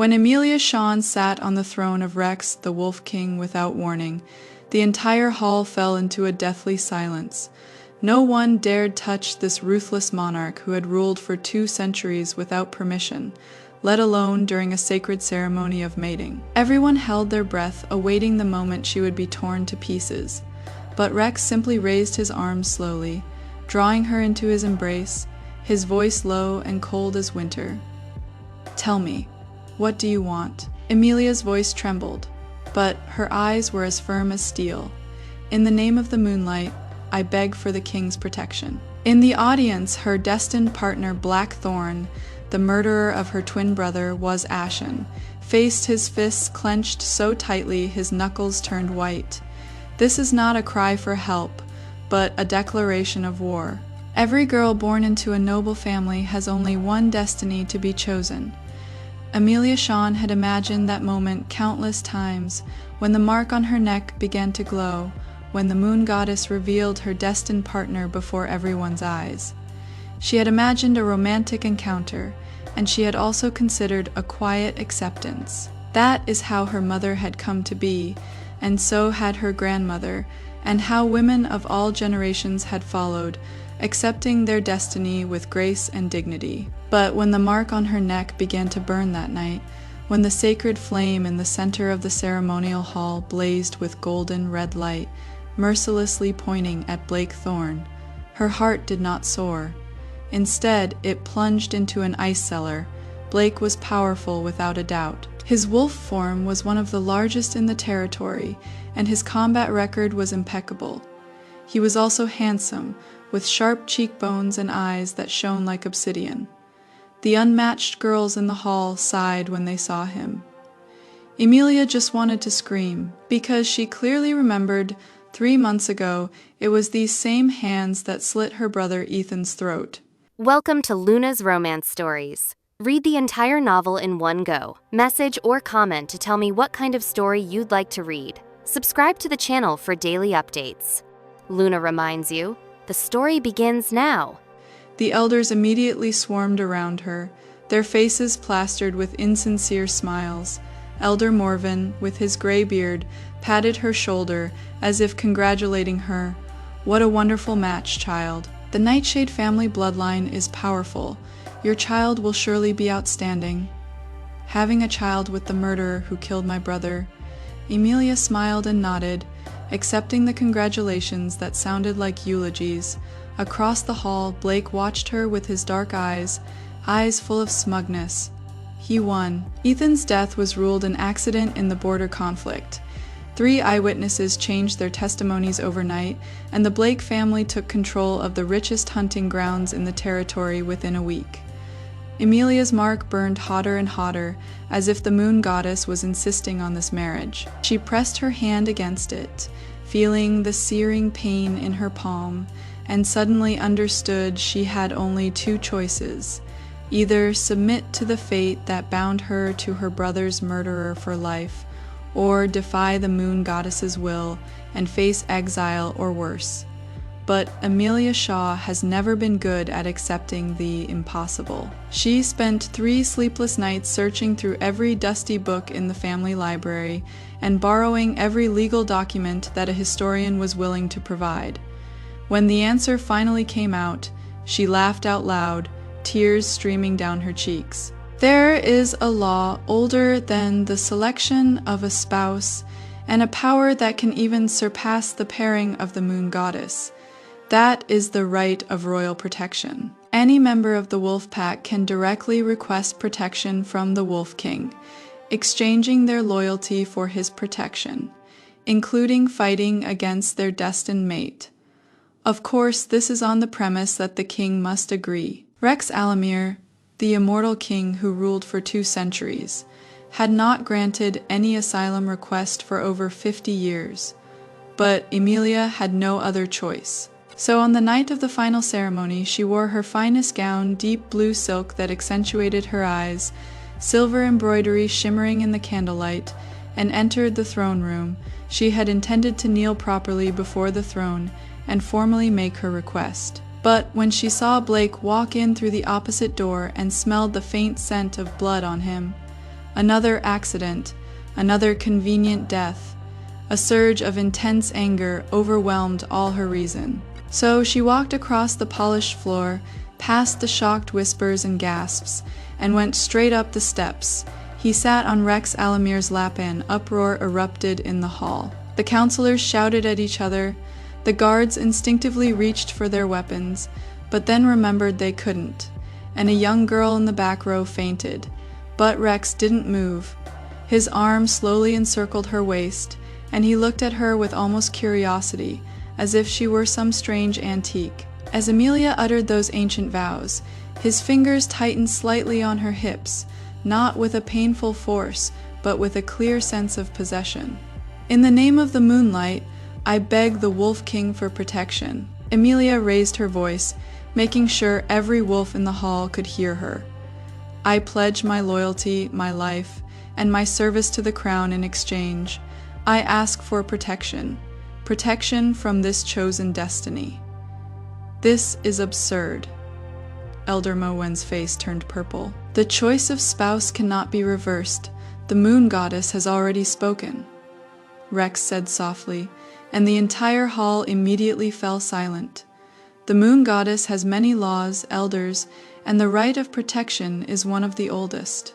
When Emilia Shawn sat on the throne of Rex, the Wolf King, without warning, the entire hall fell into a deathly silence. No one dared touch this ruthless monarch who had ruled for 2 centuries without permission, let alone during a sacred ceremony of mating. Everyone held their breath, awaiting the moment she would be torn to pieces. But Rex simply raised his arms slowly, drawing her into his embrace, his voice low and cold as winter. "Tell me, what do you want?" Emilia's voice trembled, but her eyes were as firm as steel. "In the name of the moonlight, I beg for the king's protection." In the audience, her destined partner Blackthorn, the murderer of her twin brother, was ashen, faced, his fists clenched so tightly his knuckles turned white. This is not a cry for help, but a declaration of war. Every girl born into a noble family has only one destiny to be chosen. Emilia Shawn had imagined that moment countless times, when the mark on her neck began to glow, when the moon goddess revealed her destined partner before everyone's eyes. She had imagined a romantic encounter, and she had also considered a quiet acceptance. That is how her mother had come to be, and so had her grandmother, and how women of all generations had followed, accepting their destiny with grace and dignity. But when the mark on her neck began to burn that night, when the sacred flame in the center of the ceremonial hall blazed with golden red light, mercilessly pointing at Blackthorn, her heart did not soar. Instead, it plunged into an ice cellar. Blake was powerful without a doubt. His wolf form was one of the largest in the territory, and his combat record was impeccable. He was also handsome, with sharp cheekbones and eyes that shone like obsidian. The unmatched girls in the hall sighed when they saw him. Emilia just wanted to scream, because she clearly remembered 3 months ago it was these same hands that slit her brother Ethan's throat. Welcome to Luna's Romance Stories. Read the entire novel in one go. Message or comment to tell me what kind of story you'd like to read. Subscribe to the channel for daily updates. Luna reminds you, the story begins now. The elders immediately swarmed around her, their faces plastered with insincere smiles. Elder Morven, with his gray beard, patted her shoulder as if congratulating her. "What a wonderful match, child. The Nightshade family bloodline is powerful. Your child will surely be outstanding." Having a child with the murderer who killed my brother, Emilia smiled and nodded, accepting the congratulations that sounded like eulogies. Across the hall, Blake watched her with his dark eyes full of smugness. He won. Ethan's death was ruled an accident in the border conflict. 3 eyewitnesses changed their testimonies overnight, and the Blake family took control of the richest hunting grounds in the territory within a week. Emilia's mark burned hotter and hotter, as if the moon goddess was insisting on this marriage. She pressed her hand against it, feeling the searing pain in her palm, and suddenly understood she had only 2 choices: either submit to the fate that bound her to her brother's murderer for life, or defy the moon goddess's will and face exile or worse. But Emilia Shaw has never been good at accepting the impossible. She spent 3 sleepless nights searching through every dusty book in the family library and borrowing every legal document that a historian was willing to provide. When the answer finally came out, she laughed out loud, tears streaming down her cheeks. There is a law older than the selection of a spouse, and a power that can even surpass the pairing of the moon goddess. That is the right of royal protection. Any member of the wolf pack can directly request protection from the Wolf King, exchanging their loyalty for his protection, including fighting against their destined mate. Of course, this is on the premise that the king must agree. Rex Alamir, the immortal king who ruled for 2 centuries, had not granted any asylum request for over 50 years, but Emilia had no other choice. So on the night of the final ceremony, she wore her finest gown, deep blue silk that accentuated her eyes, silver embroidery shimmering in the candlelight, and entered the throne room. She had intended to kneel properly before the throne and formally make her request. But when she saw Blake walk in through the opposite door and smelled the faint scent of blood on him, Another accident, another convenient death. A surge of intense anger overwhelmed all her reason. So she walked across the polished floor, past the shocked whispers and gasps, and went straight up the steps. He sat on Rex Alamir's lap and uproar erupted in the hall. The counselors shouted at each other. The guards instinctively reached for their weapons, but then remembered they couldn't, and a young girl in the back row fainted. But Rex didn't move. His arm slowly encircled her waist, and he looked at her with almost curiosity, as if she were some strange antique. As Amelia uttered those ancient vows, his fingers tightened slightly on her hips, not with a painful force, but with a clear sense of possession. In the name of the moonlight, I beg the Wolf King for protection. Amelia raised her voice, making sure every wolf in the hall could hear her. I pledge my loyalty, my life, and my service to the crown in exchange. I ask for protection. Protection from this chosen destiny. This is absurd. Elder Mowen's face turned purple. The choice of spouse cannot be reversed. The moon goddess has already spoken. Rex said softly, and the entire hall immediately fell silent. The moon goddess has many laws, elders, and the right of protection is one of the oldest.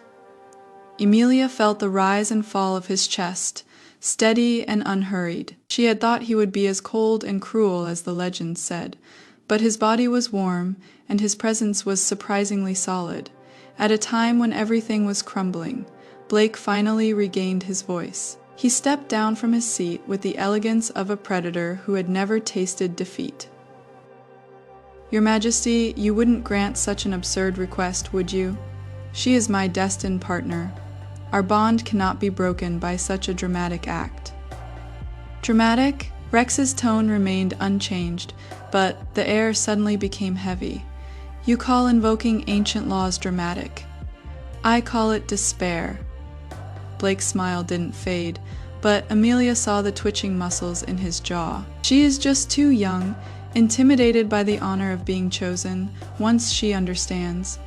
Emilia felt the rise and fall of his chest, steady and unhurried. She had thought he would be as cold and cruel as the legends said, but his body was warm, and his presence was surprisingly solid. At a time when everything was crumbling, Blake finally regained his voice. He stepped down from his seat with the elegance of a predator who had never tasted defeat. Your Majesty, you wouldn't grant such an absurd request, would you? She is my destined partner. Our bond cannot be broken by such a dramatic act. Dramatic? Rex's tone remained unchanged, but the air suddenly became heavy. You call invoking ancient laws dramatic. I call it despair. Blake's smile didn't fade, but Amelia saw the twitching muscles in his jaw. She is just too young, intimidated by the honor of being chosen. Once she understands.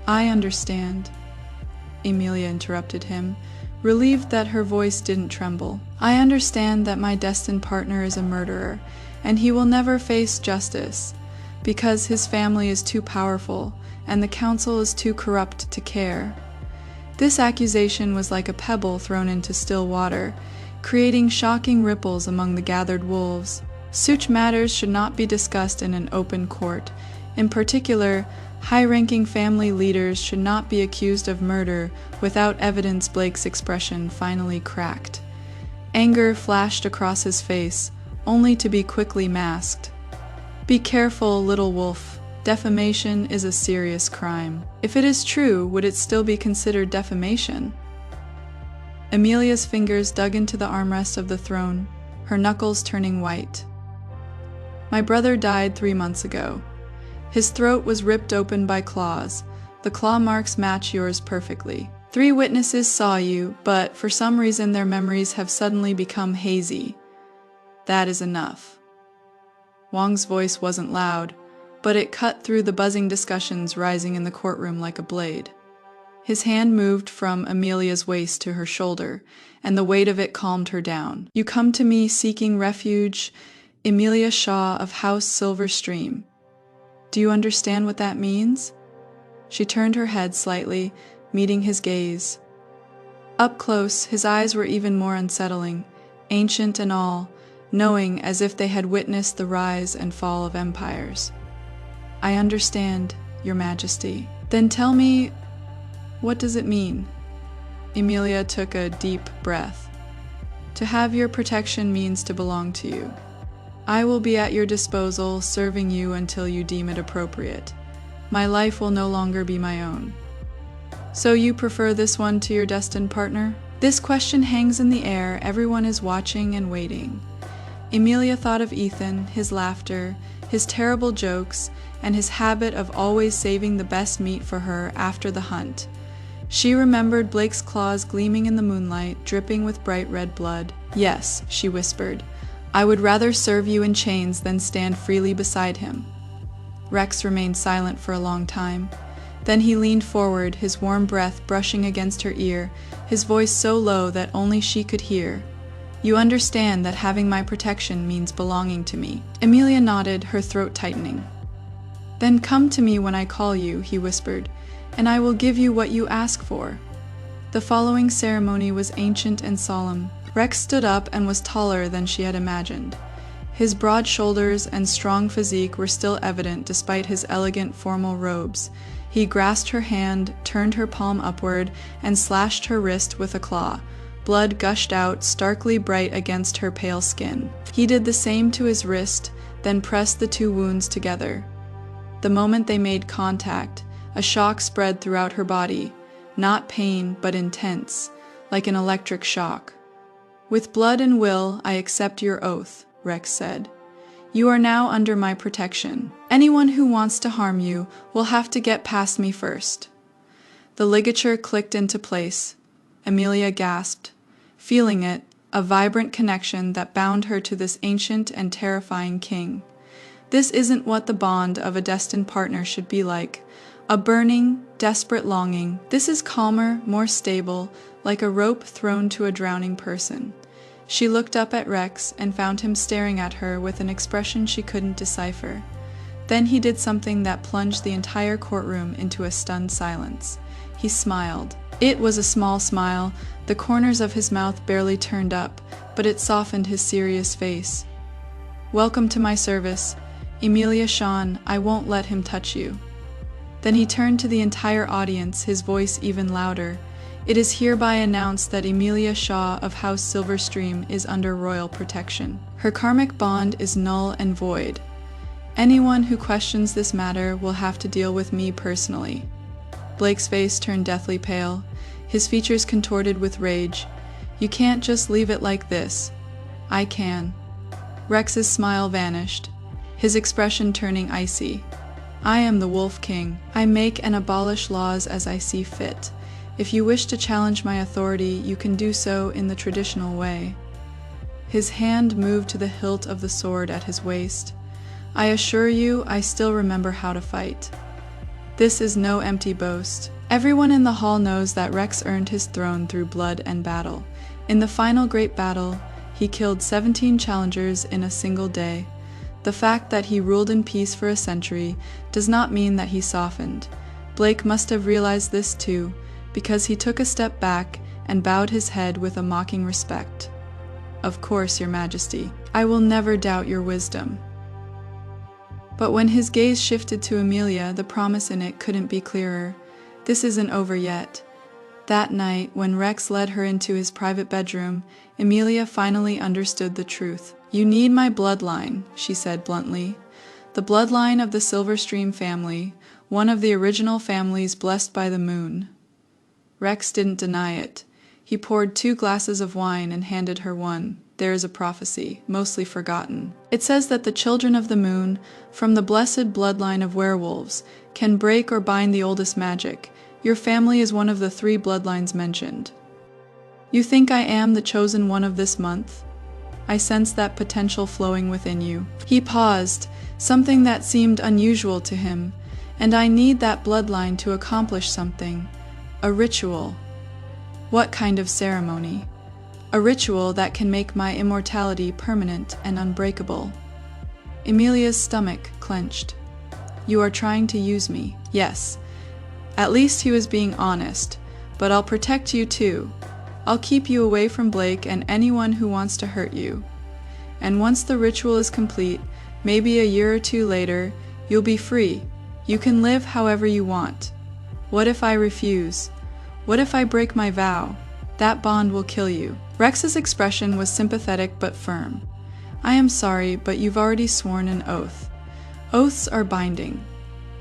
I understand. Emilia interrupted him, relieved that her voice didn't tremble. I understand that my destined partner is a murderer, and he will never face justice, because his family is too powerful, and the council is too corrupt to care. This accusation was like a pebble thrown into still water, creating shocking ripples among the gathered wolves. Such matters should not be discussed in an open court. In particular, high-ranking family leaders should not be accused of murder without evidence. Blake's expression finally cracked. Anger flashed across his face, only to be quickly masked. Be careful, little wolf. Defamation is a serious crime. If it is true, would it still be considered defamation? Amelia's fingers dug into the armrest of the throne, her knuckles turning white. My brother died 3 months ago. His throat was ripped open by claws. The claw marks match yours perfectly. 3 witnesses saw you, but for some reason their memories have suddenly become hazy. That is enough. Wang's voice wasn't loud, but it cut through the buzzing discussions rising in the courtroom like a blade. His hand moved from Amelia's waist to her shoulder, and the weight of it calmed her down. You come to me seeking refuge, Emilia Shaw of House Silverstream. Do you understand what that means? She turned her head slightly, meeting his gaze. Up close, his eyes were even more unsettling, ancient and all, knowing as if they had witnessed the rise and fall of empires. I understand, Your Majesty. Then tell me, what does it mean? Emilia took a deep breath. To have your protection means to belong to you. I will be at your disposal, serving you until you deem it appropriate. My life will no longer be my own. So you prefer this one to your destined partner? This question hangs in the air, everyone is watching and waiting. Emilia thought of Ethan, his laughter, his terrible jokes, and his habit of always saving the best meat for her after the hunt. She remembered Blake's claws gleaming in the moonlight, dripping with bright red blood. Yes, she whispered, I would rather serve you in chains than stand freely beside him. Rex remained silent for a long time. Then he leaned forward, his warm breath brushing against her ear, his voice so low that only she could hear. "You understand that having my protection means belonging to me." Emilia nodded, her throat tightening. "Then come to me when I call you," he whispered, "and I will give you what you ask for." The following ceremony was ancient and solemn. Rex stood up and was taller than she had imagined. His broad shoulders and strong physique were still evident despite his elegant formal robes. He grasped her hand, turned her palm upward, and slashed her wrist with a claw. Blood gushed out, starkly bright against her pale skin. He did the same to his wrist, then pressed the two wounds together. The moment they made contact, a shock spread throughout her body, not pain, but intense, like an electric shock. "With blood and will, I accept your oath," Rex said. "You are now under my protection. Anyone who wants to harm you will have to get past me first." The ligature clicked into place. Emilia gasped, feeling it, a vibrant connection that bound her to this ancient and terrifying king. This isn't what the bond of a destined partner should be like. A burning, desperate longing. This is calmer, more stable, like a rope thrown to a drowning person. She looked up at Rex and found him staring at her with an expression she couldn't decipher. Then he did something that plunged the entire courtroom into a stunned silence. He smiled. It was a small smile, the corners of his mouth barely turned up, but it softened his serious face. "Welcome to my service. Emilia Shawn, I won't let him touch you." Then he turned to the entire audience, his voice even louder. "It is hereby announced that Emilia Shaw of House Silverstream is under royal protection. Her karmic bond is null and void. Anyone who questions this matter will have to deal with me personally." Blake's face turned deathly pale, his features contorted with rage. "You can't just leave it like this." "I can." Rex's smile vanished, his expression turning icy. "I am the Wolf King. I make and abolish laws as I see fit. If you wish to challenge my authority, you can do so in the traditional way." His hand moved to the hilt of the sword at his waist. "I assure you, I still remember how to fight." This is no empty boast. Everyone in the hall knows that Rex earned his throne through blood and battle. In the final great battle, he killed 17 challengers in a single day. The fact that he ruled in peace for a century does not mean that he softened. Blake must have realized this too, because he took a step back and bowed his head with a mocking respect. "Of course, Your Majesty. I will never doubt your wisdom." But when his gaze shifted to Emilia, the promise in it couldn't be clearer. This isn't over yet. That night, when Rex led her into his private bedroom, Emilia finally understood the truth. "You need my bloodline," she said bluntly. "The bloodline of the Silverstream family, one of the original families blessed by the moon." Rex didn't deny it. He poured 2 glasses of wine and handed her one. "There is a prophecy, mostly forgotten. It says that the children of the moon, from the blessed bloodline of werewolves, can break or bind the oldest magic. Your family is one of the 3 bloodlines mentioned. You think I am the chosen one of this month? I sense that potential flowing within you." He paused, something that seemed unusual to him. "And I need that bloodline to accomplish something. A ritual." "What kind of ceremony?" "A ritual that can make my immortality permanent and unbreakable." Emilia's stomach clenched. "You are trying to use me." "Yes." At least he was being honest. "But I'll protect you too. I'll keep you away from Blake and anyone who wants to hurt you. And once the ritual is complete, maybe a year or 2 later, you'll be free. You can live however you want. What if I refuse? What if I break my vow? That bond will kill you." Rex's expression was sympathetic but firm. "I am sorry, but you've already sworn an oath. Oaths are binding."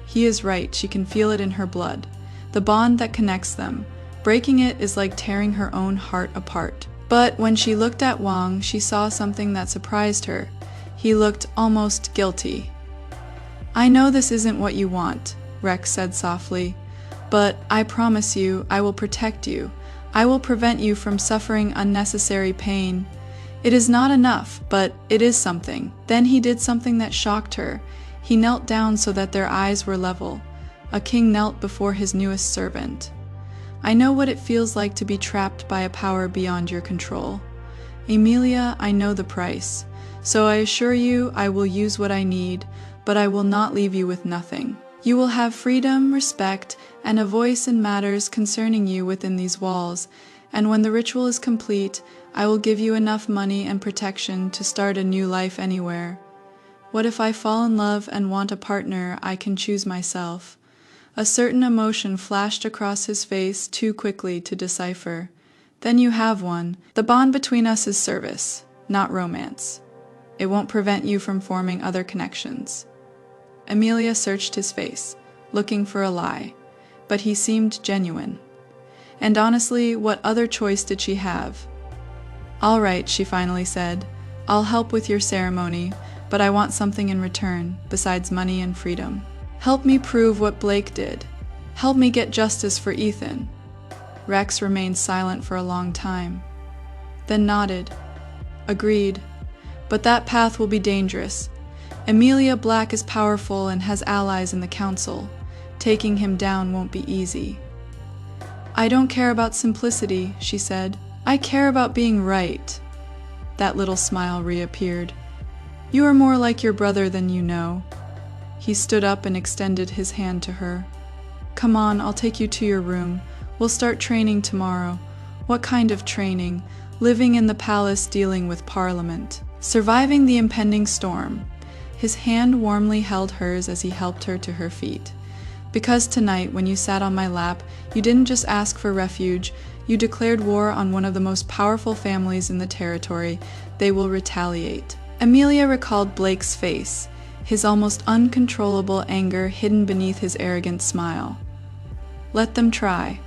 He is right, she can feel it in her blood. The bond that connects them. Breaking it is like tearing her own heart apart. But when she looked at Wang, she saw something that surprised her. He looked almost guilty. "I know this isn't what you want," Rex said softly, "but I promise you, I will protect you. I will prevent you from suffering unnecessary pain. It is not enough, but it is something." Then he did something that shocked her. He knelt down so that their eyes were level. a king knelt before his newest servant. I know what it feels like to be trapped by a power beyond your control. Emilia, I know the price, so I assure you I will use what I need, but I will not leave you with nothing. You will have freedom, respect, and a voice in matters concerning you within these walls, and when the ritual is complete, I will give you enough money and protection to start a new life anywhere. What if I fall in love and want a partner? I can choose myself. A certain emotion flashed across his face too quickly to decipher. Then you have one. The bond between us is service, not romance. It won't prevent you from forming other connections. Emilia searched his face, looking for a lie, but he seemed genuine. And honestly, what other choice did she have? All right, she finally said. I'll help with your ceremony, but I want something in return, besides money and freedom. Help me prove what Blake did. Help me get justice for Ethan. Rex remained silent for a long time, then nodded. Agreed. But that path will be dangerous. Emilia Black is powerful and has allies in the council. Taking him down won't be easy. I don't care about simplicity, she said. I care about being right. That little smile reappeared. You are more like your brother than you know. He stood up and extended his hand to her. Come on, I'll take you to your room. We'll start training tomorrow. What kind of training? Living in the palace, dealing with Parliament. Surviving the impending storm. His hand warmly held hers as he helped her to her feet. Because tonight, when you sat on my lap, you didn't just ask for refuge, you declared war on one of the most powerful families in the territory. They will retaliate. Emilia recalled Blake's face, his almost uncontrollable anger hidden beneath his arrogant smile. Let them try.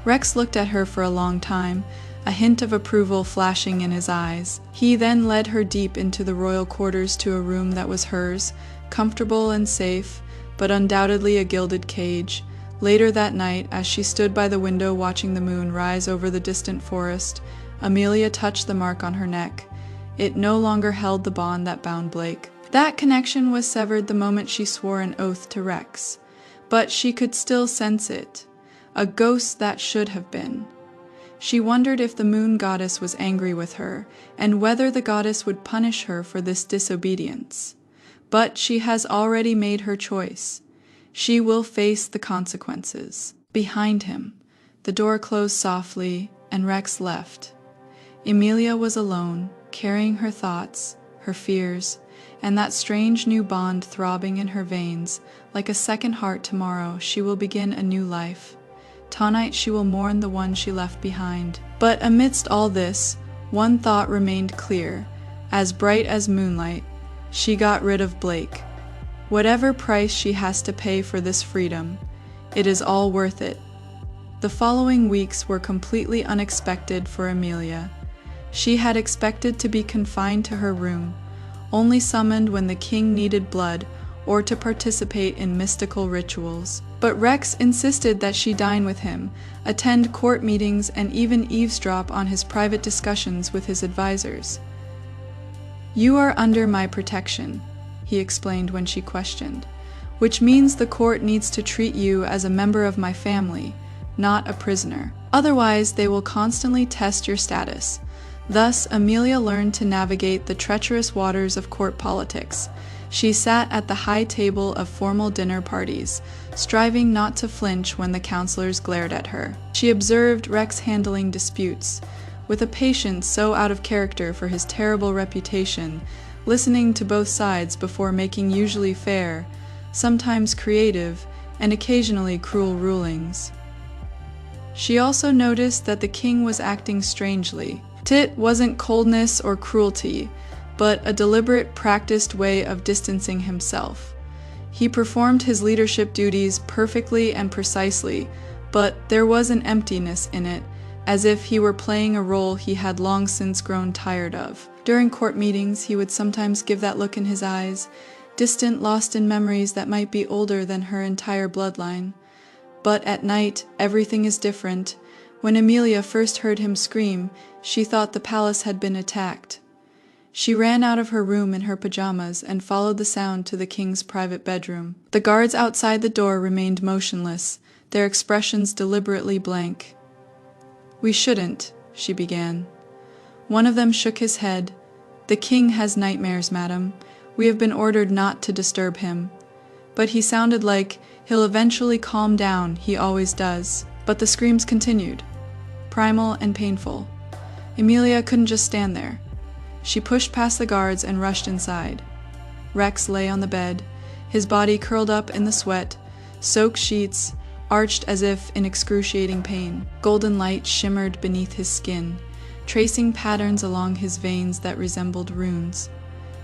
Rex looked at her for a long time, a hint of approval flashing in his eyes. He then led her deep into the royal quarters to a room that was hers, comfortable and safe, but undoubtedly a gilded cage. Later that night, as she stood by the window watching the moon rise over the distant forest, Emilia touched the mark on her neck. It no longer held the bond that bound Blake. That connection was severed the moment she swore an oath to Rex. But she could still sense it. A ghost that should have been. She wondered if the moon goddess was angry with her, and whether the goddess would punish her for this disobedience. But she has already made her choice. She will face the consequences. Behind him, the door closed softly, and Rex left. Emilia was alone, carrying her thoughts, her fears, and that strange new bond throbbing in her veins. Like a second heart tomorrow, she will begin a new life. Tonight she will mourn the one she left behind. But amidst all this, one thought remained clear, as bright as moonlight. She got rid of Blake. Whatever price she has to pay for this freedom, it is all worth it. The following weeks were completely unexpected for Emilia. She had expected to be confined to her room, only summoned when the king needed blood or to participate in mystical rituals. But Rex insisted that she dine with him, attend court meetings, and even eavesdrop on his private discussions with his advisors. You are under my protection, he explained when she questioned, which means the court needs to treat you as a member of my family, not a prisoner. Otherwise, they will constantly test your status. Thus, Emilia learned to navigate the treacherous waters of court politics. She sat at the high table of formal dinner parties, striving not to flinch when the counselors glared at her. She observed Rex handling disputes, with a patience so out of character for his terrible reputation, listening to both sides before making usually fair, sometimes creative, and occasionally cruel rulings. She also noticed that the king was acting strangely. It wasn't coldness or cruelty, but a deliberate, practiced way of distancing himself. He performed his leadership duties perfectly and precisely, but there was an emptiness in it, as if he were playing a role he had long since grown tired of. During court meetings, he would sometimes give that look in his eyes, distant, lost in memories that might be older than her entire bloodline. But at night, everything is different. When Emilia first heard him scream, she thought the palace had been attacked. She ran out of her room in her pajamas and followed the sound to the king's private bedroom. The guards outside the door remained motionless, their expressions deliberately blank. "We shouldn't," she began. One of them shook his head. "The king has nightmares, madam. We have been ordered not to disturb him." But he sounded like, "He'll eventually calm down, he always does." But the screams continued, primal and painful. Emilia couldn't just stand there. She pushed past the guards and rushed inside. Rex lay on the bed, his body curled up in the sweat, soaked sheets arched as if in excruciating pain. Golden light shimmered beneath his skin, tracing patterns along his veins that resembled runes.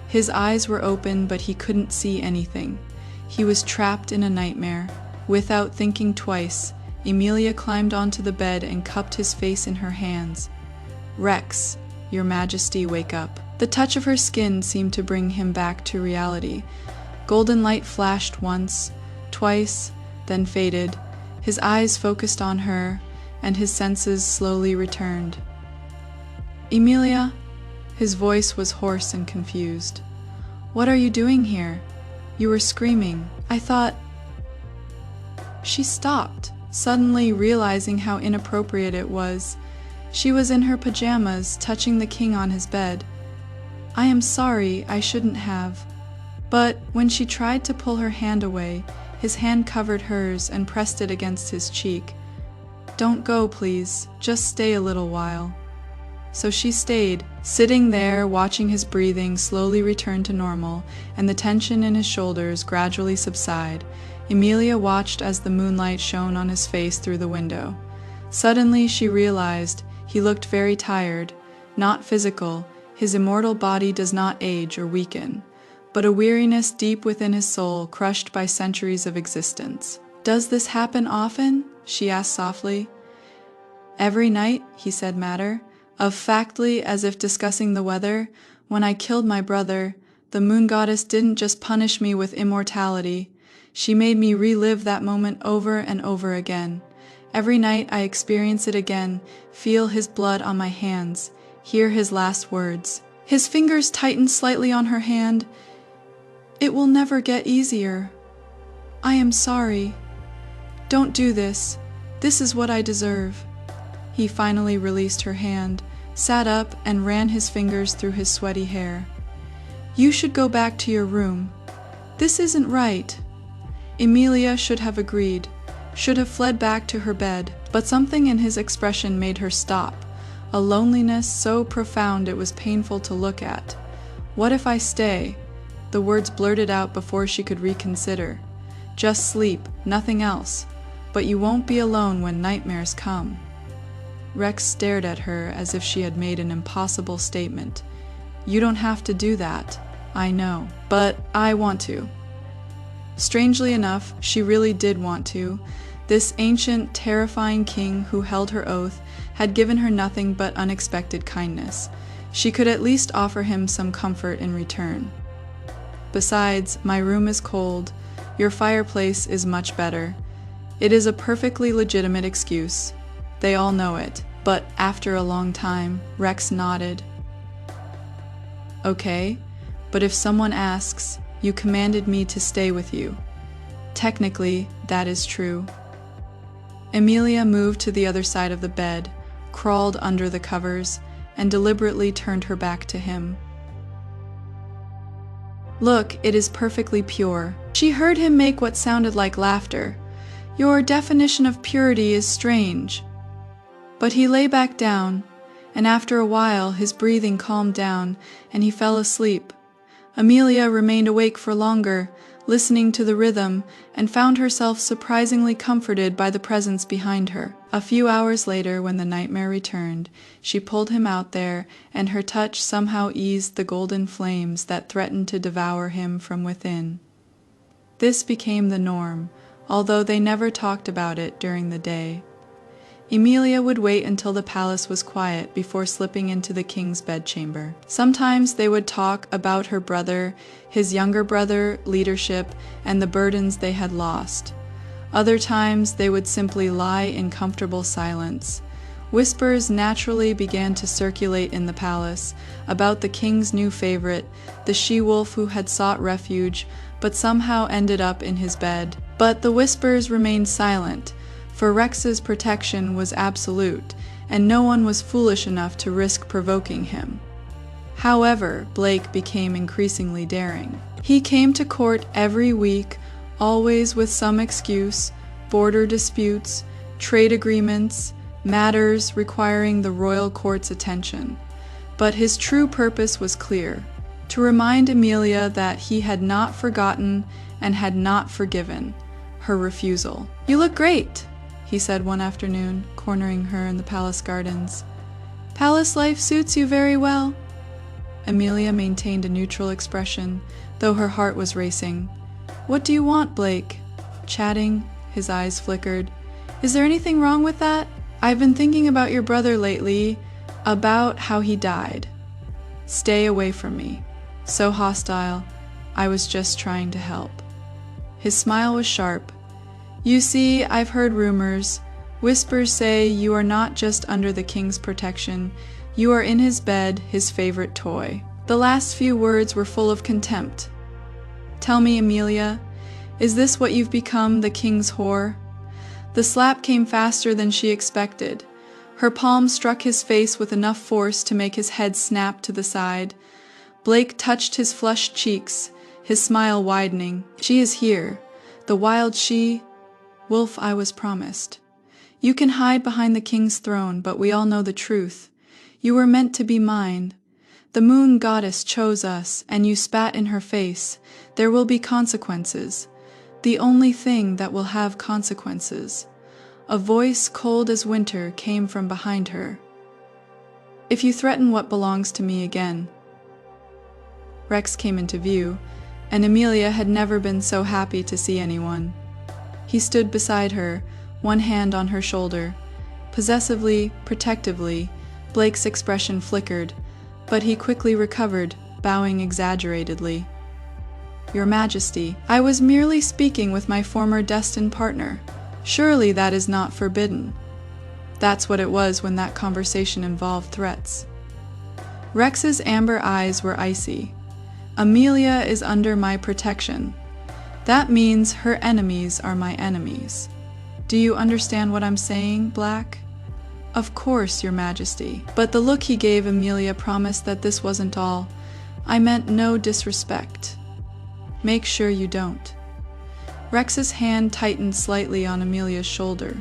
His eyes were open, but he couldn't see anything. He was trapped in a nightmare. Without thinking twice, Emilia climbed onto the bed and cupped his face in her hands. "Rex, Your Majesty, wake up." The touch of her skin seemed to bring him back to reality. Golden light flashed once, twice, then faded. His eyes focused on her, and his senses slowly returned. "Emilia?" His voice was hoarse and confused. "What are you doing here? You were screaming. I thought—" She stopped, suddenly realizing how inappropriate it was. She was in her pajamas, touching the king on his bed. "I am sorry, I shouldn't have." But when she tried to pull her hand away, his hand covered hers and pressed it against his cheek. "Don't go, please. Just stay a little while." So she stayed, sitting there, watching his breathing slowly return to normal and the tension in his shoulders gradually subside. Emilia watched as the moonlight shone on his face through the window. Suddenly she realized he looked very tired, not physical. His immortal body does not age or weaken, but a weariness deep within his soul, crushed by centuries of existence. "Does this happen often?" she asked softly. "Every night," he said matter-of-factly, as if discussing the weather. "When I killed my brother, the moon goddess didn't just punish me with immortality. She made me relive that moment over and over again. Every night I experience it again, feel his blood on my hands, hear his last words." His fingers tightened slightly on her hand. "It will never get easier. I am sorry. Don't do this. This is what I deserve." He finally released her hand, sat up, and ran his fingers through his sweaty hair. "You should go back to your room. This isn't right." Emilia should have agreed, should have fled back to her bed, but something in his expression made her stop, a loneliness so profound it was painful to look at. "What if I stay?" The words blurted out before she could reconsider. "Just sleep, nothing else. But you won't be alone when nightmares come." Rex stared at her as if she had made an impossible statement. "You don't have to do that. I know. But I want to." Strangely enough, she really did want to. This ancient, terrifying king who held her oath had given her nothing but unexpected kindness. She could at least offer him some comfort in return. "Besides, my room is cold. Your fireplace is much better." It is a perfectly legitimate excuse. They all know it. But after a long time, Rex nodded. "Okay, but if someone asks, you commanded me to stay with you." "Technically, that is true." Emilia moved to the other side of the bed, crawled under the covers, and deliberately turned her back to him. "Look, it is perfectly pure." She heard him make what sounded like laughter. "Your definition of purity is strange." But he lay back down, and after a while his breathing calmed down and he fell asleep. Emilia remained awake for longer, listening to the rhythm, and found herself surprisingly comforted by the presence behind her. A few hours later, when the nightmare returned, she pulled him out there, and her touch somehow eased the golden flames that threatened to devour him from within. This became the norm, although they never talked about it during the day. Emilia would wait until the palace was quiet before slipping into the king's bedchamber. Sometimes they would talk about her brother, his younger brother, leadership, and the burdens they had lost. Other times they would simply lie in comfortable silence, Whispers naturally began to circulate in the palace about the king's new favorite, the she-wolf who had sought refuge but somehow ended up in his bed. But the whispers remained silent, for Rex's protection was absolute, and no one was foolish enough to risk provoking him. However, Blake became increasingly daring. He came to court every week, always with some excuse: border disputes, trade agreements, matters requiring the royal court's attention. But his true purpose was clear: to remind Emilia that he had not forgotten and had not forgiven her refusal. "You look great," he said one afternoon, cornering her in the palace gardens. "Palace life suits you very well." Emilia maintained a neutral expression, though her heart was racing. "What do you want, Blake?" Chatting, his eyes flickered. "Is there anything wrong with that? I've been thinking about your brother lately, about how he died." "Stay away from me. So hostile. I was just trying to help." His smile was sharp. "You see, I've heard rumors. Whispers say you are not just under the king's protection, you are in his bed, his favorite toy." The last few words were full of contempt. "Tell me, Emilia, is this what you've become, the king's whore?" The slap came faster than she expected. Her palm struck his face with enough force to make his head snap to the side. Blake touched his flushed cheeks, his smile widening. "She is here, the wild she-wolf I was promised. You can hide behind the king's throne, but we all know the truth. You were meant to be mine. The moon goddess chose us, and you spat in her face. There will be consequences. The only thing that will have consequences." A voice cold as winter came from behind her. "If you threaten what belongs to me again." Rex came into view, and Emilia had never been so happy to see anyone. He stood beside her, one hand on her shoulder. Possessively, protectively, Blake's expression flickered, but he quickly recovered, bowing exaggeratedly. "Your Majesty, I was merely speaking with my former destined partner. Surely that is not forbidden." That's what it was when that conversation involved threats. Rex's amber eyes were icy. "Emilia is under my protection. That means her enemies are my enemies. Do you understand what I'm saying, Black?" "Of course, Your Majesty." But the look he gave Emilia promised that this wasn't all. "I meant no disrespect. Make sure you don't." Rex's hand tightened slightly on Emilia's shoulder.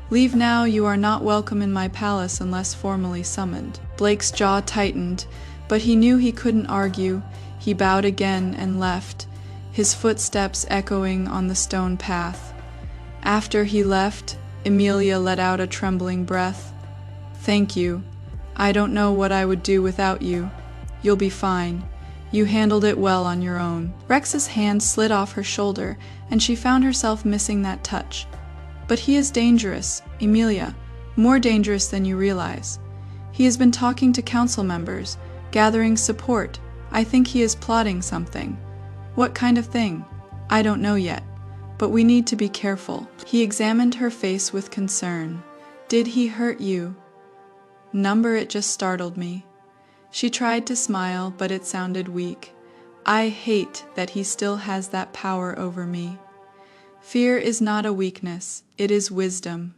"Leave now, you are not welcome in my palace unless formally summoned." Blake's jaw tightened, but he knew he couldn't argue. He bowed again and left, his footsteps echoing on the stone path. After he left, Emilia let out a trembling breath. "Thank you. I don't know what I would do without you. You'll be fine. You handled it well on your own." Rex's hand slid off her shoulder, and she found herself missing that touch. "But he is dangerous, Emilia, more dangerous than you realize. He has been talking to council members, gathering support. I think he is plotting something. What kind of thing? I don't know yet, but we need to be careful." He examined her face with concern. "Did he hurt you?" "Number, it just startled me." She tried to smile, but it sounded weak. "I hate that he still has that power over me. Fear is not a weakness, it is wisdom."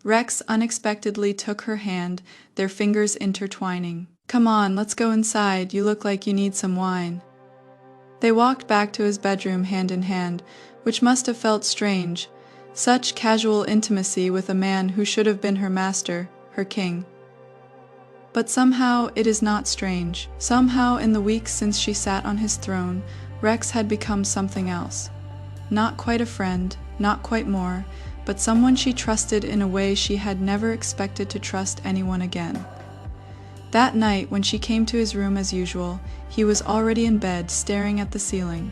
Rex unexpectedly took her hand, their fingers intertwining. "Come on, let's go inside. You look like you need some wine." They walked back to his bedroom hand in hand, which must have felt strange. Such casual intimacy with a man who should have been her master, her king. But somehow it is not strange. Somehow in the weeks since she sat on his throne, Rex had become something else. Not quite a friend, not quite more, but someone she trusted in a way she had never expected to trust anyone again. That night, when she came to his room as usual, he was already in bed, staring at the ceiling.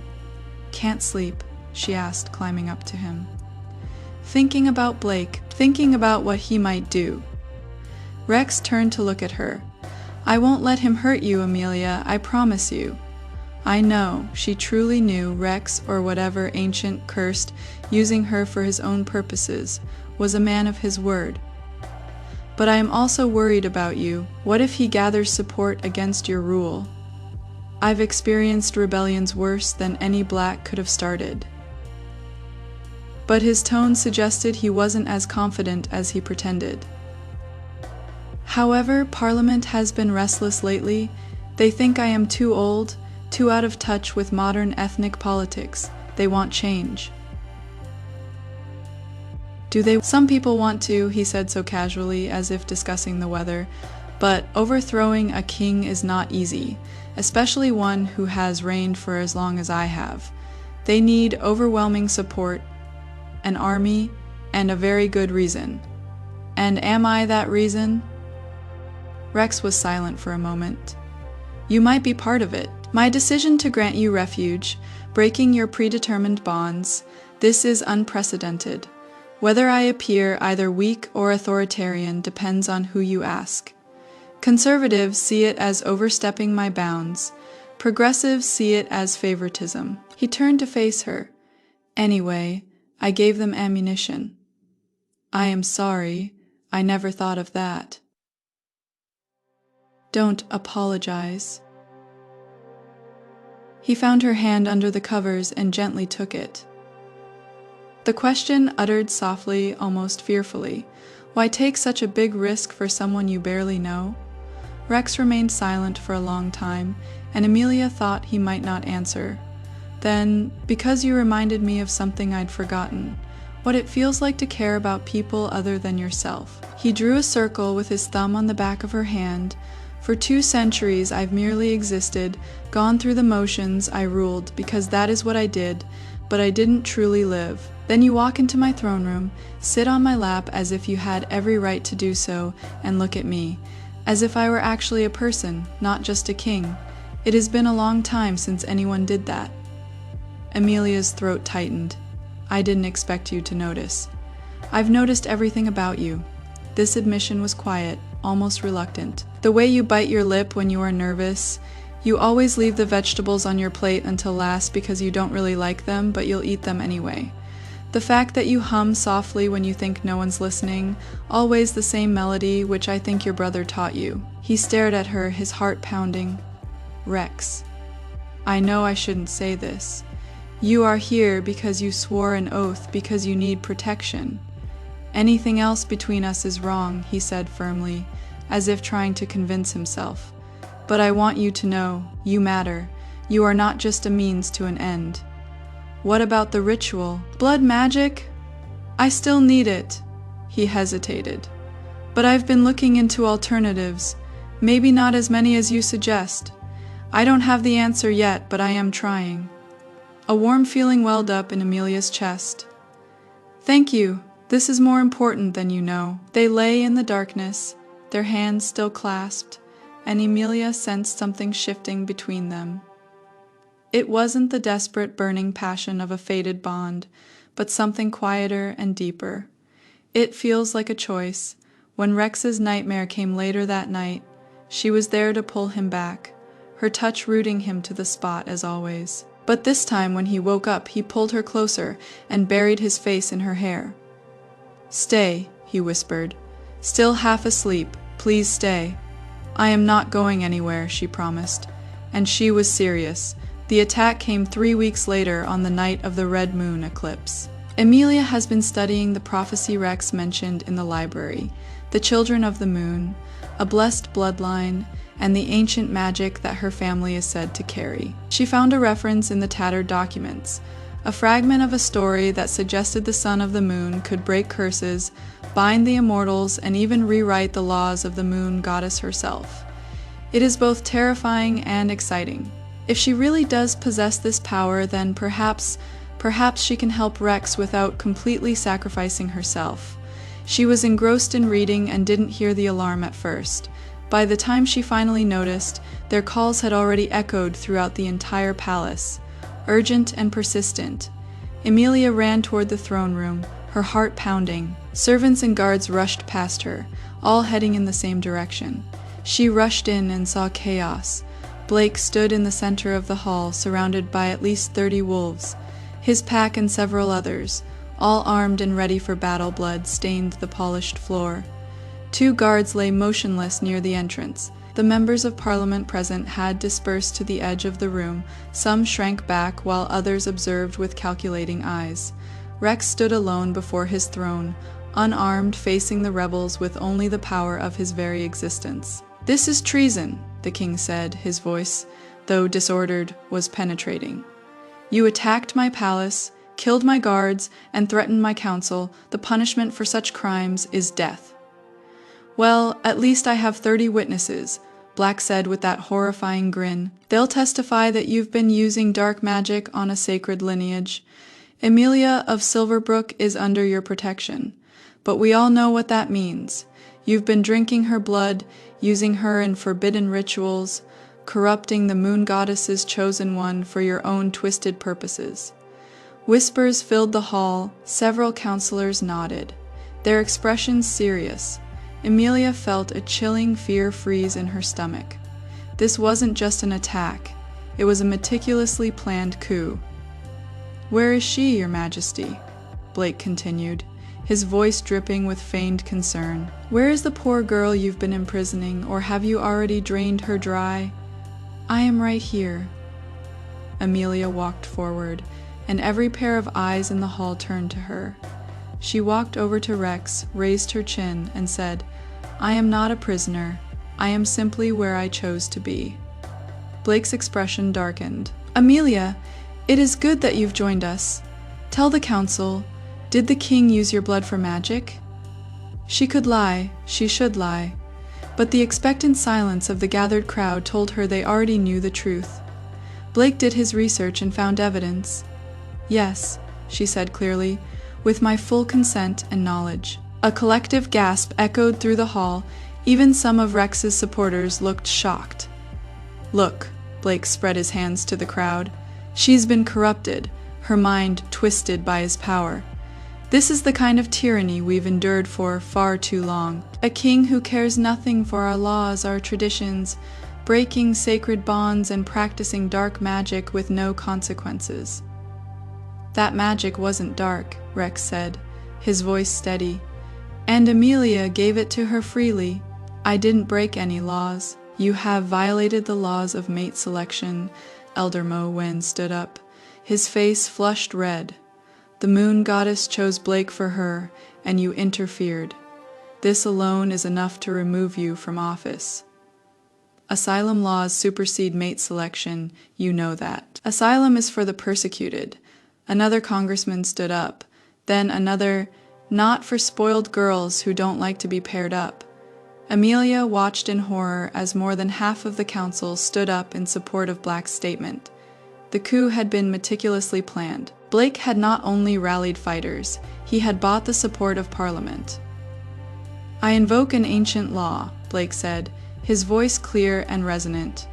"Can't sleep?" she asked, climbing up to him. "Thinking about Blake, thinking about what he might do." Rex turned to look at her. "I won't let him hurt you, Emilia, I promise you." I know, she truly knew Rex, or whatever ancient cursed, using her for his own purposes, was a man of his word. But I am also worried about you. What if he gathers support against your rule? I've experienced rebellions worse than any black could have started. But his tone suggested he wasn't as confident as he pretended. However, Parliament has been restless lately. They think I am too old, too out of touch with modern ethnic politics. They want change. Do they? Some people want to, he said so casually, as if discussing the weather. But overthrowing a king is not easy, especially one who has reigned for as long as I have. They need overwhelming support, an army, and a very good reason. And am I that reason? Rex was silent for a moment. You might be part of it. My decision to grant you refuge, breaking your predetermined bonds, this is unprecedented. Whether I appear either weak or authoritarian depends on who you ask. Conservatives see it as overstepping my bounds. Progressives see it as favoritism. He turned to face her. Anyway, I gave them ammunition. I am sorry. I never thought of that. Don't apologize. He found her hand under the covers and gently took it. The question, uttered softly, almost fearfully, why take such a big risk for someone you barely know? Rex remained silent for a long time, and Amelia thought he might not answer. Then, because you reminded me of something I'd forgotten, what it feels like to care about people other than yourself. He drew a circle with his thumb on the back of her hand. For 2 centuries I've merely existed, gone through the motions, I ruled, because that is what I did, but I didn't truly live. Then you walk into my throne room, sit on my lap as if you had every right to do so, and look at me, as if I were actually a person, not just a king. It has been a long time since anyone did that. Amelia's throat tightened. I didn't expect you to notice. I've noticed everything about you. This admission was quiet, almost reluctant. The way you bite your lip when you are nervous. You always leave the vegetables on your plate until last because you don't really like them, but you'll eat them anyway. The fact that you hum softly when you think no one's listening, always the same melody, which I think your brother taught you. He stared at her, his heart pounding. Rex, I know I shouldn't say this. You are here because you swore an oath, because you need protection. Anything else between us is wrong, he said firmly, as if trying to convince himself. But I want you to know, you matter. You are not just a means to an end. What about the ritual? Blood magic? I still need it. He hesitated. But I've been looking into alternatives. Maybe not as many as you suggest. I don't have the answer yet, but I am trying. A warm feeling welled up in Amelia's chest. Thank you. This is more important than you know. They lay in the darkness, their hands still clasped, and Amelia sensed something shifting between them. It wasn't the desperate, burning passion of a fated bond, but something quieter and deeper. It feels like a choice. When Rex's nightmare came later that night, she was there to pull him back, her touch rooting him to the spot as always. But this time when he woke up, he pulled her closer and buried his face in her hair. Stay, he whispered. Still half asleep, please stay. I am not going anywhere, she promised. And she was serious. The attack came 3 weeks later on the night of the red moon eclipse. Amelia has been studying the prophecy Rex mentioned in the library, the children of the moon, a blessed bloodline, and the ancient magic that her family is said to carry. She found a reference in the tattered documents, a fragment of a story that suggested the son of the moon could break curses, bind the immortals, and even rewrite the laws of the moon goddess herself. It is both terrifying and exciting. If she really does possess this power, then perhaps she can help Rex without completely sacrificing herself. She was engrossed in reading and didn't hear the alarm at first. By the time she finally noticed, their calls had already echoed throughout the entire palace, urgent and persistent. Amelia ran toward the throne room, her heart pounding. Servants and guards rushed past her, all heading in the same direction. She rushed in and saw chaos. Blake stood in the center of the hall, surrounded by at least 30 wolves. His pack and several others, all armed and ready for battle. Blood stained the polished floor. 2 guards lay motionless near the entrance. The members of Parliament present had dispersed to the edge of the room. Some shrank back, while others observed with calculating eyes. Rex stood alone before his throne, unarmed, facing the rebels with only the power of his very existence. "This is treason," the king said, his voice, though disordered, was penetrating. "You attacked my palace, killed my guards, and threatened my council. The punishment for such crimes is death." "Well, at least I have 30 witnesses," Black said with that horrifying grin. "They'll testify that you've been using dark magic on a sacred lineage. Emilia of Silverbrook is under your protection. But we all know what that means. You've been drinking her blood, using her in forbidden rituals, corrupting the moon goddess's chosen one for your own twisted purposes." Whispers filled the hall. Several counselors nodded, their expressions serious. Emilia felt a chilling fear freeze in her stomach. This wasn't just an attack. It was a meticulously planned coup. "Where is she, Your Majesty?" Blake continued, his voice dripping with feigned concern. "Where is the poor girl you've been imprisoning, or have you already drained her dry?" "I am right here." Emilia walked forward, and every pair of eyes in the hall turned to her. She walked over to Rex, raised her chin, and said, "I am not a prisoner. I am simply where I chose to be." Blake's expression darkened. "Emilia, it is good that you've joined us. Tell the council, did the king use your blood for magic?" She could lie, she should lie, but the expectant silence of the gathered crowd told her they already knew the truth. Blake did his research and found evidence. "Yes," she said clearly, "with my full consent and knowledge." A collective gasp echoed through the hall. Even some of Rex's supporters looked shocked. "Look," Blake spread his hands to the crowd. "She's been corrupted, her mind twisted by his power. This is the kind of tyranny we've endured for far too long. A king who cares nothing for our laws, our traditions, breaking sacred bonds and practicing dark magic with no consequences." "That magic wasn't dark," Rex said, his voice steady. "And Emilia gave it to her freely. I didn't break any laws." "You have violated the laws of mate selection." Elder Mo Wen stood up, his face flushed red. "The moon goddess chose Blake for her, and you interfered. This alone is enough to remove you from office." "Asylum laws supersede mate selection, you know that." "Asylum is for the persecuted." Another congressman stood up, then another, "Not for spoiled girls who don't like to be paired up." Emilia watched in horror as more than half of the council stood up in support of Black's statement. The coup had been meticulously planned. Blake had not only rallied fighters, he had bought the support of Parliament. "I invoke an ancient law," Blake said, his voice clear and resonant.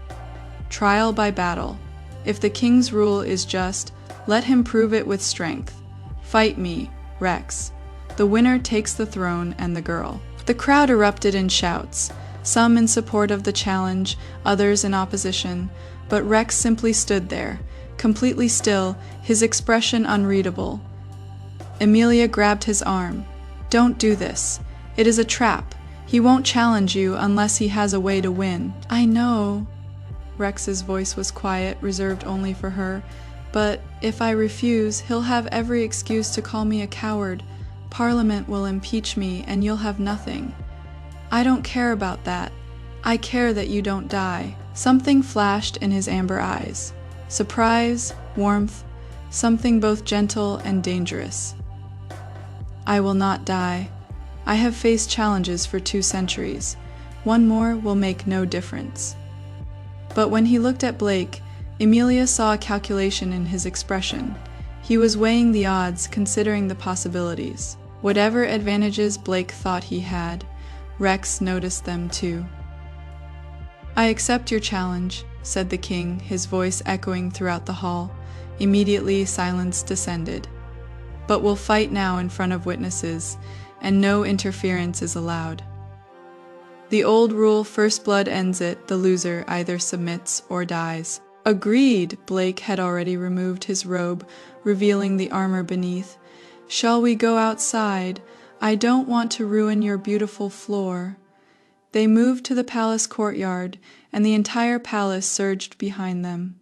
"Trial by battle. If the king's rule is just, let him prove it with strength. Fight me, Rex. The winner takes the throne and the girl." The crowd erupted in shouts, some in support of the challenge, others in opposition, but Rex simply stood there, completely still, his expression unreadable. Emilia grabbed his arm. "Don't do this. It is a trap. He won't challenge you unless he has a way to win." "I know." Rex's voice was quiet, reserved only for her. "But if I refuse, he'll have every excuse to call me a coward. Parliament will impeach me, and you'll have nothing. I don't care about that. I care that you don't die." Something flashed in his amber eyes. Surprise, warmth, something both gentle and dangerous. "I will not die. I have faced challenges for 2 centuries. One more will make no difference." But when he looked at Blake, Emilia saw a calculation in his expression. He was weighing the odds, considering the possibilities. Whatever advantages Blake thought he had, Rex noticed them too. "I accept your challenge," said the king, his voice echoing throughout the hall. Immediately silence descended. "But we'll fight now in front of witnesses, and no interference is allowed. The old rule, first blood ends it, the loser either submits or dies." "Agreed!" Blake had already removed his robe, revealing the armor beneath. "Shall we go outside? I don't want to ruin your beautiful floor." They moved to the palace courtyard, and the entire palace surged behind them.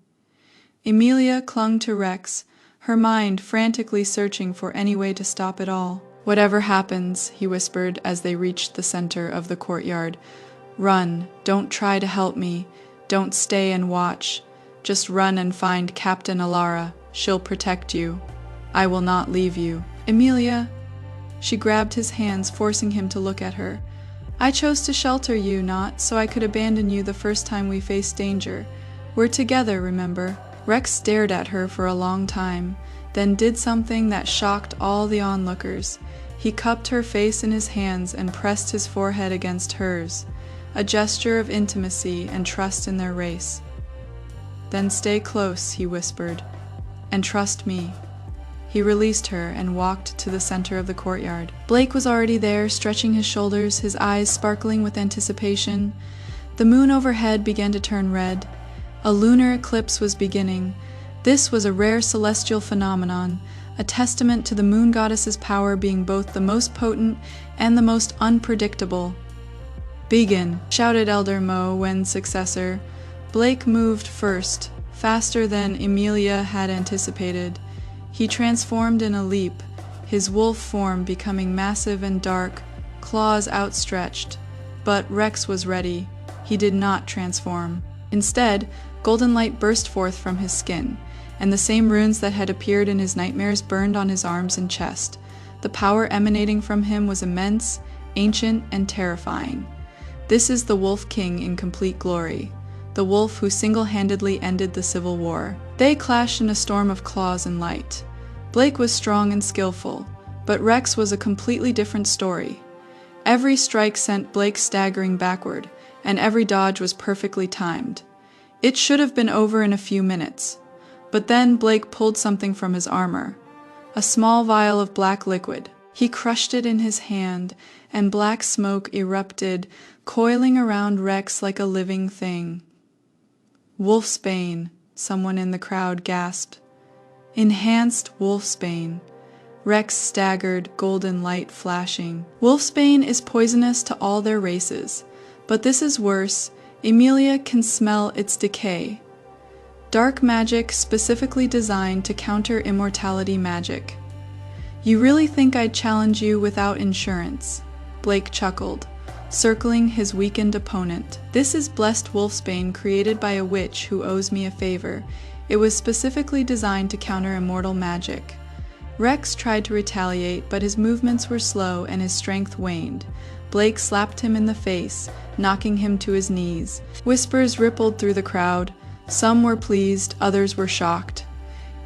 Emilia clung to Rex, her mind frantically searching for any way to stop it all. "Whatever happens," he whispered as they reached the center of the courtyard, "run, don't try to help me, don't stay and watch. Just run and find Captain Alara, she'll protect you. I will not leave you." "Emilia," she grabbed his hands, forcing him to look at her. "I chose to shelter you, not so I could abandon you the first time we faced danger. We're together, remember?" Rex stared at her for a long time, then did something that shocked all the onlookers. He cupped her face in his hands and pressed his forehead against hers, a gesture of intimacy and trust in their race. "Then stay close," he whispered, "and trust me." He released her and walked to the center of the courtyard. Blake was already there, stretching his shoulders, his eyes sparkling with anticipation. The moon overhead began to turn red. A lunar eclipse was beginning. This was a rare celestial phenomenon, a testament to the moon goddess's power being both the most potent and the most unpredictable. "Begin," shouted Elder Mo, Wen's successor. Blake moved first, faster than Emilia had anticipated. He transformed in a leap, his wolf form becoming massive and dark, claws outstretched. But Rex was ready. He did not transform. Instead, golden light burst forth from his skin, and the same runes that had appeared in his nightmares burned on his arms and chest. The power emanating from him was immense, ancient, and terrifying. This is the Wolf King in complete glory, the wolf who single-handedly ended the Civil War. They clashed in a storm of claws and light. Blake was strong and skillful, but Rex was a completely different story. Every strike sent Blake staggering backward, and every dodge was perfectly timed. It should have been over in a few minutes. But then Blake pulled something from his armor, a small vial of black liquid. He crushed it in his hand, and black smoke erupted, coiling around Rex like a living thing. "Wolfsbane," someone in the crowd gasped. "Enhanced Wolfsbane." Rex staggered, golden light flashing. "Wolfsbane is poisonous to all their races, but this is worse. Emilia can smell its decay. Dark magic specifically designed to counter immortality magic." "You really think I'd challenge you without insurance?" Blake chuckled, circling his weakened opponent. "This is blessed wolfsbane created by a witch who owes me a favor. It was specifically designed to counter immortal magic." Rex tried to retaliate, but his movements were slow and his strength waned. Blake slapped him in the face, knocking him to his knees. Whispers rippled through the crowd. Some were pleased, others were shocked.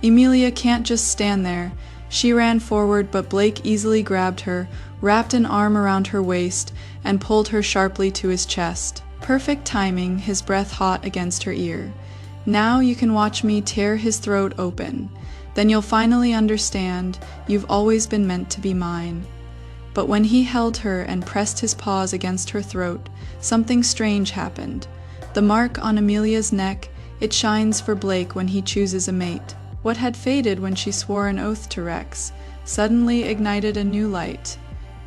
"Emilia can't just stand there." She ran forward, but Blake easily grabbed her, wrapped an arm around her waist, and pulled her sharply to his chest. Perfect timing, his breath hot against her ear. "Now you can watch me tear his throat open. Then you'll finally understand you've always been meant to be mine." But when he held her and pressed his paws against her throat, something strange happened. The mark on Emilia's neck, it shines for Blake when he chooses a mate. What had faded when she swore an oath to Rex suddenly ignited a new light.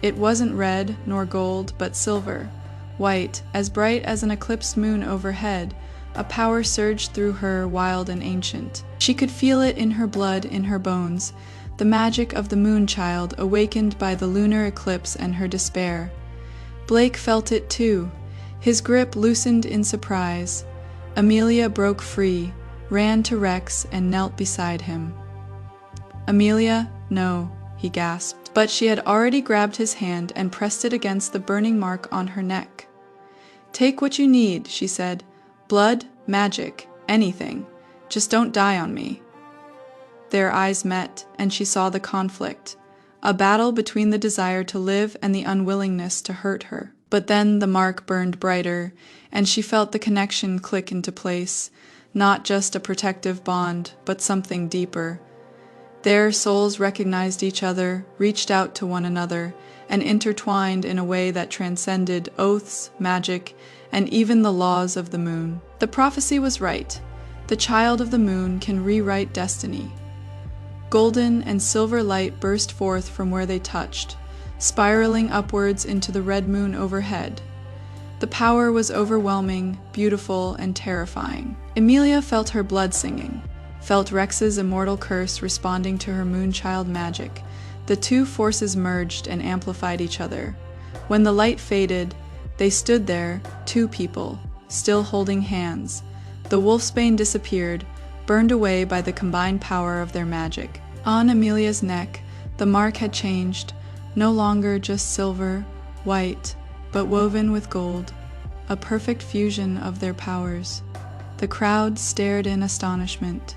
It wasn't red nor gold, but silver, white, as bright as an eclipsed moon overhead. A power surged through her, wild and ancient. She could feel it in her blood, in her bones, the magic of the moon child awakened by the lunar eclipse and her despair. Blake felt it too. His grip loosened in surprise. Emilia broke free, ran to Rex, and knelt beside him. "Emilia, no," he gasped, but she had already grabbed his hand and pressed it against the burning mark on her neck. "Take what you need," she said. "Blood, magic, anything. Just don't die on me." Their eyes met, and she saw the conflict, a battle between the desire to live and the unwillingness to hurt her. But then the mark burned brighter, and she felt the connection click into place, not just a protective bond, but something deeper. Their souls recognized each other, reached out to one another, and intertwined in a way that transcended oaths, magic, and even the laws of the moon. The prophecy was right. The child of the moon can rewrite destiny. Golden and silver light burst forth from where they touched, spiraling upwards into the red moon overhead. The power was overwhelming, beautiful, and terrifying. Emilia felt her blood singing, felt Rex's immortal curse responding to her moonchild magic. The two forces merged and amplified each other. When the light faded, they stood there, two people, still holding hands. The wolfsbane disappeared, burned away by the combined power of their magic. On Emilia's neck, the mark had changed, no longer just silver, white, but woven with gold, a perfect fusion of their powers. The crowd stared in astonishment.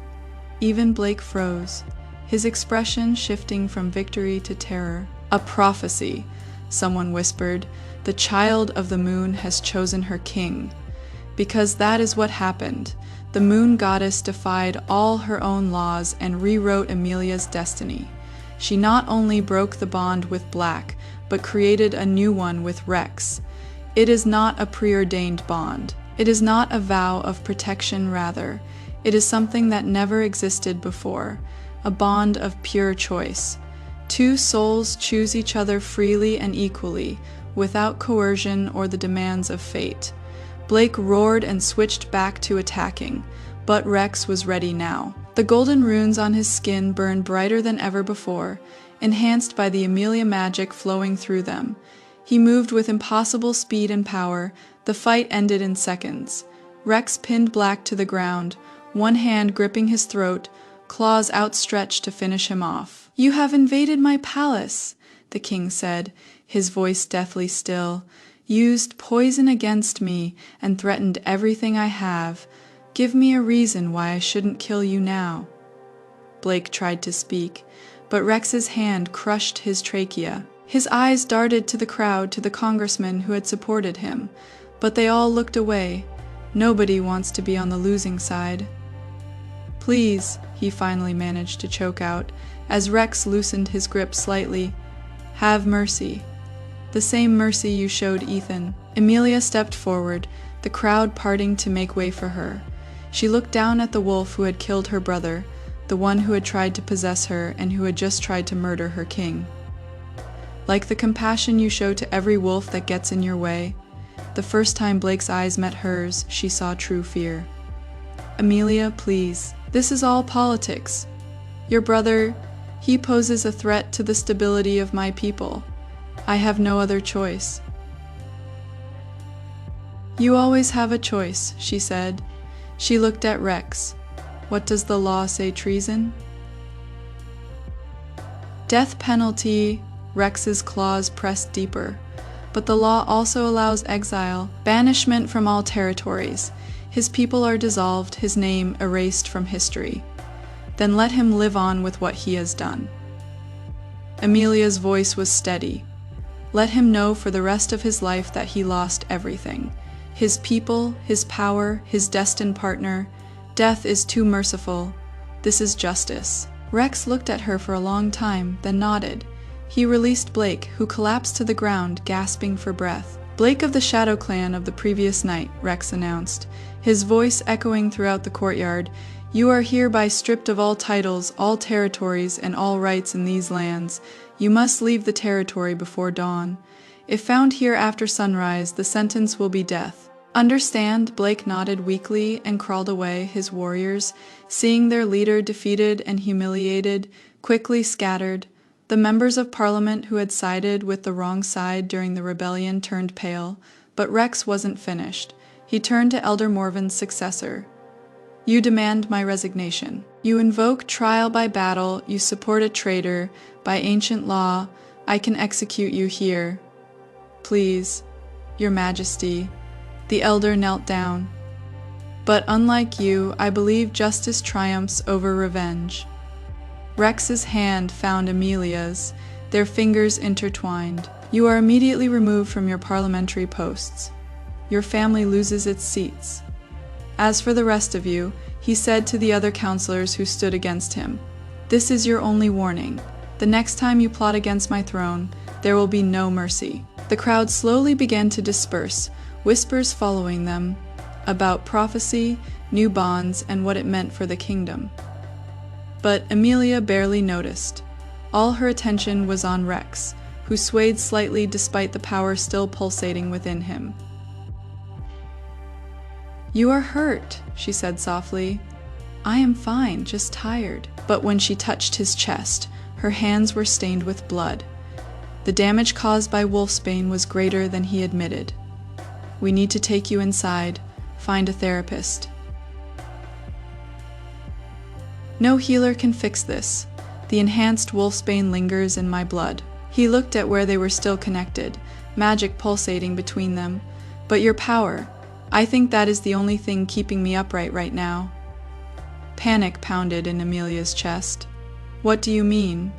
Even Blake froze, his expression shifting from victory to terror. "A prophecy," someone whispered. "The child of the moon has chosen her king." Because that is what happened. The moon goddess defied all her own laws and rewrote Emilia's destiny. She not only broke the bond with Black, but created a new one with Rex. It is not a preordained bond. It is not a vow of protection, rather. It is something that never existed before, a bond of pure choice. Two souls choose each other freely and equally, without coercion or the demands of fate. Blake roared and switched back to attacking, but Rex was ready now. The golden runes on his skin burned brighter than ever before, enhanced by the Emilia magic flowing through them. He moved with impossible speed and power. The fight ended in seconds. Rex pinned Black to the ground, one hand gripping his throat, claws outstretched to finish him off. "You have invaded my palace," the king said, his voice deathly still. "Used poison against me and threatened everything I have. Give me a reason why I shouldn't kill you now." Blake tried to speak, but Rex's hand crushed his trachea. His eyes darted to the crowd, to the congressmen who had supported him, but they all looked away. Nobody wants to be on the losing side. "Please," he finally managed to choke out, as Rex loosened his grip slightly. "Have mercy. The same mercy you showed Ethan." Emilia stepped forward, the crowd parting to make way for her. She looked down at the wolf who had killed her brother, the one who had tried to possess her and who had just tried to murder her king. "Like the compassion you show to every wolf that gets in your way." The first time Blake's eyes met hers, she saw true fear. "Emilia, please. This is all politics. Your brother, he poses a threat to the stability of my people. I have no other choice." "You always have a choice," she said. She looked at Rex. "What does the law say, treason?" "Death penalty," Rex's claws pressed deeper. "But the law also allows exile, banishment from all territories. His people are dissolved, his name erased from history. Then let him live on with what he has done." Emilia's voice was steady. "Let him know for the rest of his life that he lost everything. His people, his power, his destined partner. Death is too merciful. This is justice." Rex looked at her for a long time, then nodded. He released Blake, who collapsed to the ground, gasping for breath. "Blake of the Shadow Clan of the previous night," Rex announced, his voice echoing throughout the courtyard. "You are hereby stripped of all titles, all territories, and all rights in these lands. You must leave the territory before dawn. If found here after sunrise, the sentence will be death." "Understand?" Blake nodded weakly and crawled away. His warriors, seeing their leader defeated and humiliated, quickly scattered. The members of Parliament who had sided with the wrong side during the rebellion turned pale, but Rex wasn't finished. He turned to Elder Morven's successor. "You demand my resignation. You invoke trial by battle, you support a traitor. By ancient law, I can execute you here. Please, Your Majesty." The elder knelt down. "But unlike you, I believe justice triumphs over revenge." Rex's hand found Emilia's, their fingers intertwined. "You are immediately removed from your parliamentary posts. Your family loses its seats. As for the rest of you," he said to the other counselors who stood against him, "this is your only warning. The next time you plot against my throne, there will be no mercy." The crowd slowly began to disperse, whispers following them, about prophecy, new bonds, and what it meant for the kingdom. But Emilia barely noticed. All her attention was on Rex, who swayed slightly despite the power still pulsating within him. "You are hurt," she said softly. "I am fine, just tired." But when she touched his chest, her hands were stained with blood. The damage caused by wolfsbane was greater than he admitted. "We need to take you inside, find a therapist." "No healer can fix this. The enhanced wolfsbane lingers in my blood." He looked at where they were still connected, magic pulsating between them. "But your power, I think that is the only thing keeping me upright right now." Panic pounded in Amelia's chest. "What do you mean?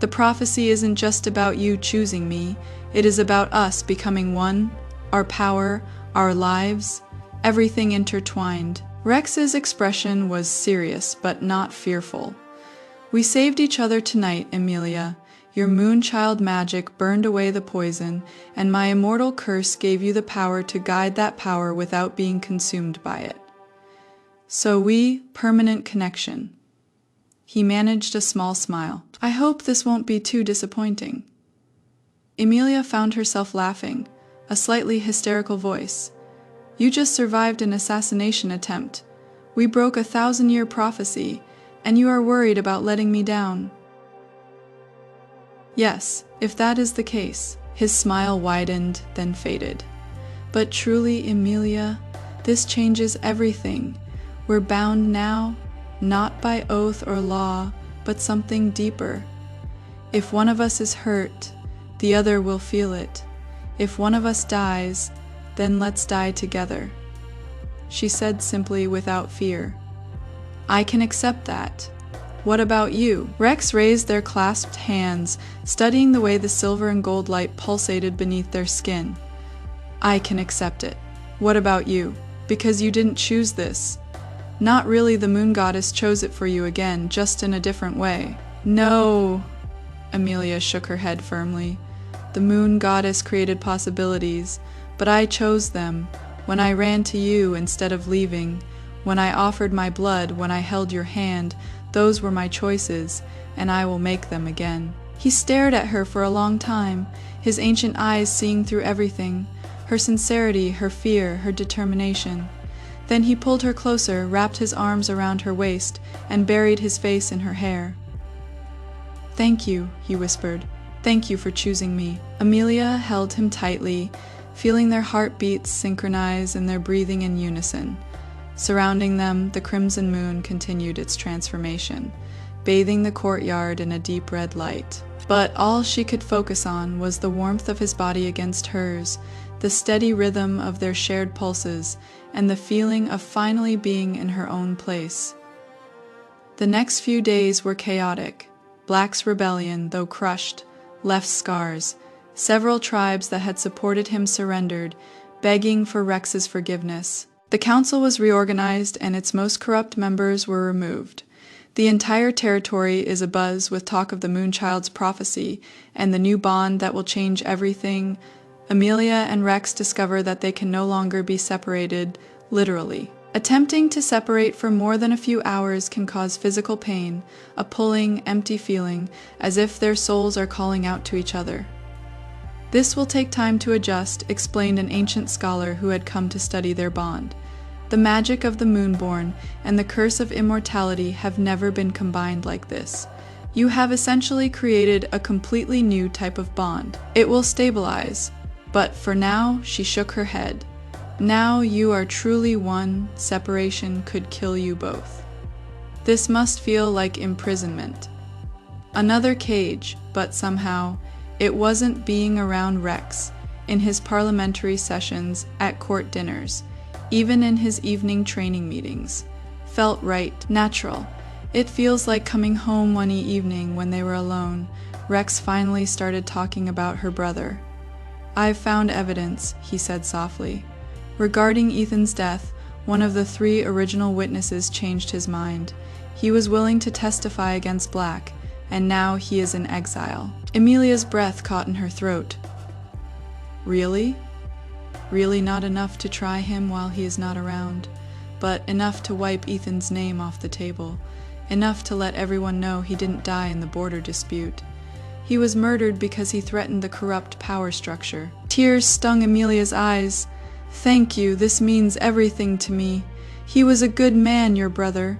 The prophecy isn't just about you choosing me, it is about us becoming one, our power, our lives, everything intertwined." Rex's expression was serious but not fearful. "We saved each other tonight, Amelia. Your moonchild magic burned away the poison, and my immortal curse gave you the power to guide that power without being consumed by it. So permanent connection." He managed a small smile. "I hope this won't be too disappointing." Amelia found herself laughing, a slightly hysterical voice. "You just survived an assassination attempt. We broke a 1,000-year prophecy, and you are worried about letting me down." "Yes, if that is the case." His smile widened, then faded. "But truly, Amelia, this changes everything. We're bound now, not by oath or law, but something deeper. If one of us is hurt, the other will feel it. If one of us dies, then let's die together." She said simply, without fear. "I can accept that. What about you?" Rex raised their clasped hands, studying the way the silver and gold light pulsated beneath their skin. "I can accept it. What about you? Because you didn't choose this. Not really, the moon goddess chose it for you again, just in a different way." "No." Amelia shook her head firmly. "The moon goddess created possibilities, but I chose them. When I ran to you instead of leaving, when I offered my blood, when I held your hand, those were my choices, and I will make them again." He stared at her for a long time, his ancient eyes seeing through everything, her sincerity, her fear, her determination. Then he pulled her closer, wrapped his arms around her waist, and buried his face in her hair. "Thank you," he whispered. "Thank you for choosing me." Amelia held him tightly, feeling their heartbeats synchronize and their breathing in unison. Surrounding them, the crimson moon continued its transformation, bathing the courtyard in a deep red light. But all she could focus on was the warmth of his body against hers, the steady rhythm of their shared pulses, and the feeling of finally being in her own place. The next few days were chaotic. Black's rebellion, though crushed, left scars. Several tribes that had supported him surrendered, begging for Rex's forgiveness. The council was reorganized and its most corrupt members were removed. The entire territory is abuzz with talk of the Moonchild's prophecy and the new bond that will change everything. Amelia and Rex discover that they can no longer be separated, literally. Attempting to separate for more than a few hours can cause physical pain, a pulling, empty feeling, as if their souls are calling out to each other. "This will take time to adjust," explained an ancient scholar who had come to study their bond. "The magic of the Moonborn and the curse of immortality have never been combined like this. You have essentially created a completely new type of bond. It will stabilize. But for now," she shook her head, "now you are truly one. Separation could kill you both. This must feel like imprisonment. Another cage, but somehow, it wasn't being around Rex, in his parliamentary sessions, at court dinners, even in his evening training meetings. Felt right, natural. It feels like coming home one evening when they were alone. Rex finally started talking about her brother. "I've found evidence," he said softly. Regarding Ethan's death, one of the 3 original witnesses changed his mind. He was willing to testify against Black, and now he is in exile. Amelia's breath caught in her throat. "Really? Really not enough to try him while he is not around, but enough to wipe Ethan's name off the table, enough to let everyone know he didn't die in the border dispute." He was murdered because he threatened the corrupt power structure. Tears stung Emilia's eyes. "Thank you, this means everything to me. He was a good man, your brother."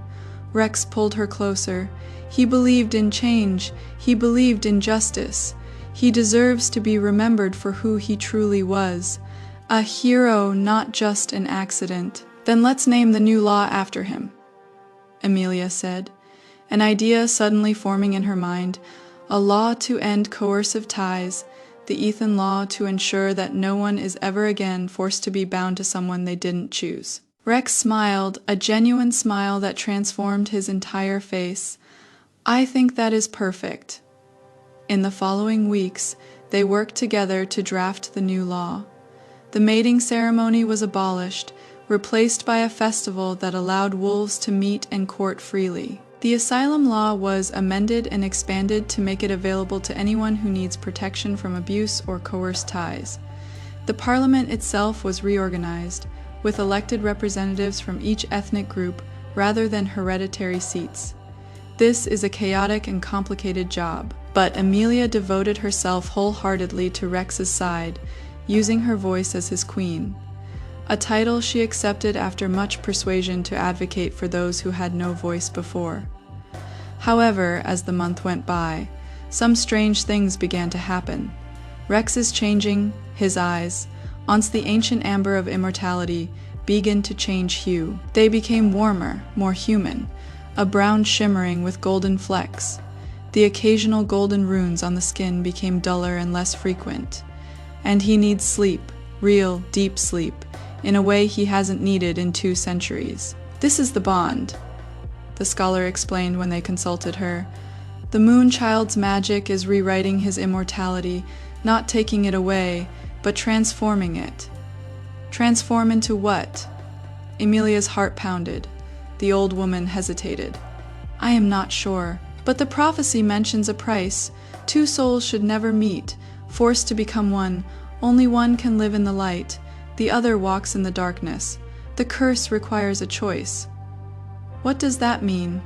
Rex pulled her closer. "He believed in change. He believed in justice. He deserves to be remembered for who he truly was. A hero, not just an accident." "Then let's name the new law after him," Emilia said, an idea suddenly forming in her mind. A law to end coercive ties, the Ethan Law to ensure that no one is ever again forced to be bound to someone they didn't choose. Rex smiled, a genuine smile that transformed his entire face. "I think that is perfect." In the following weeks, they worked together to draft the new law. The mating ceremony was abolished, replaced by a festival that allowed wolves to meet and court freely. The asylum law was amended and expanded to make it available to anyone who needs protection from abuse or coerced ties. The parliament itself was reorganized, with elected representatives from each ethnic group rather than hereditary seats. This is a chaotic and complicated job, but Emilia devoted herself wholeheartedly to Rex's side, using her voice as his queen, a title she accepted after much persuasion to advocate for those who had no voice before. However, as the month went by, some strange things began to happen. Rex is changing, his eyes, once the ancient amber of immortality, began to change hue. They became warmer, more human, a brown shimmering with golden flecks. The occasional golden runes on the skin became duller and less frequent. And he needs sleep, real, deep sleep, in a way he hasn't needed in 2 centuries. "This is the bond," the scholar explained when they consulted her. "The moon child's magic is rewriting his immortality, not taking it away, but transforming it." "Transform into what?" Emilia's heart pounded. The old woman hesitated. "I am not sure, but the prophecy mentions a price. 2 souls should never meet, forced to become one. Only one can live in the light. The other walks in the darkness. The curse requires a choice." "What does that mean?"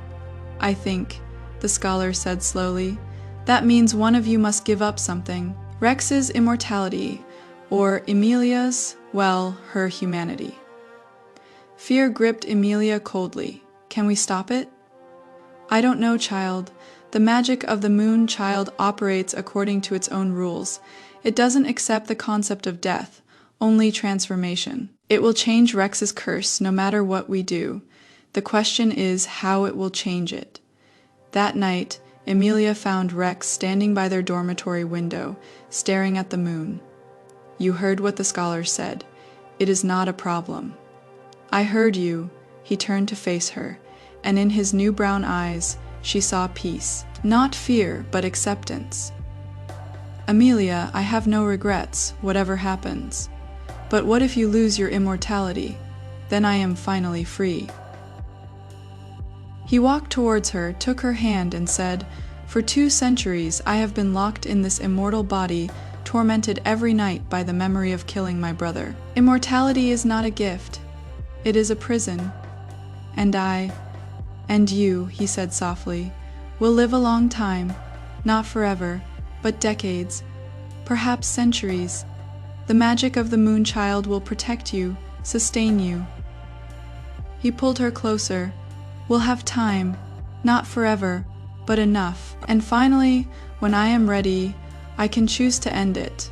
"I think," the scholar said slowly, "that means one of you must give up something. Rex's immortality, or Emilia's, well, her humanity." Fear gripped Emilia coldly. "Can we stop it?" "I don't know, child. The magic of the moon child operates according to its own rules. It doesn't accept the concept of death, only transformation. It will change Rex's curse no matter what we do. The question is how it will change it." That night, Emilia found Rex standing by their dormitory window, staring at the moon. "You heard what the scholar said. It is not a problem." "I heard you." He turned to face her, and in his new brown eyes, she saw peace. Not fear, but acceptance. "Emilia, I have no regrets, whatever happens. But what if you lose your immortality? Then I am finally free." He walked towards her, took her hand, and said, "For 2 centuries I have been locked in this immortal body, tormented every night by the memory of killing my brother. Immortality is not a gift. It is a prison. And I, and you," he said softly, "will live a long time, not forever, but decades, perhaps centuries. The magic of the moon child will protect you, sustain you." He pulled her closer. "We'll have time, not forever, but enough. And finally, when I am ready, I can choose to end it.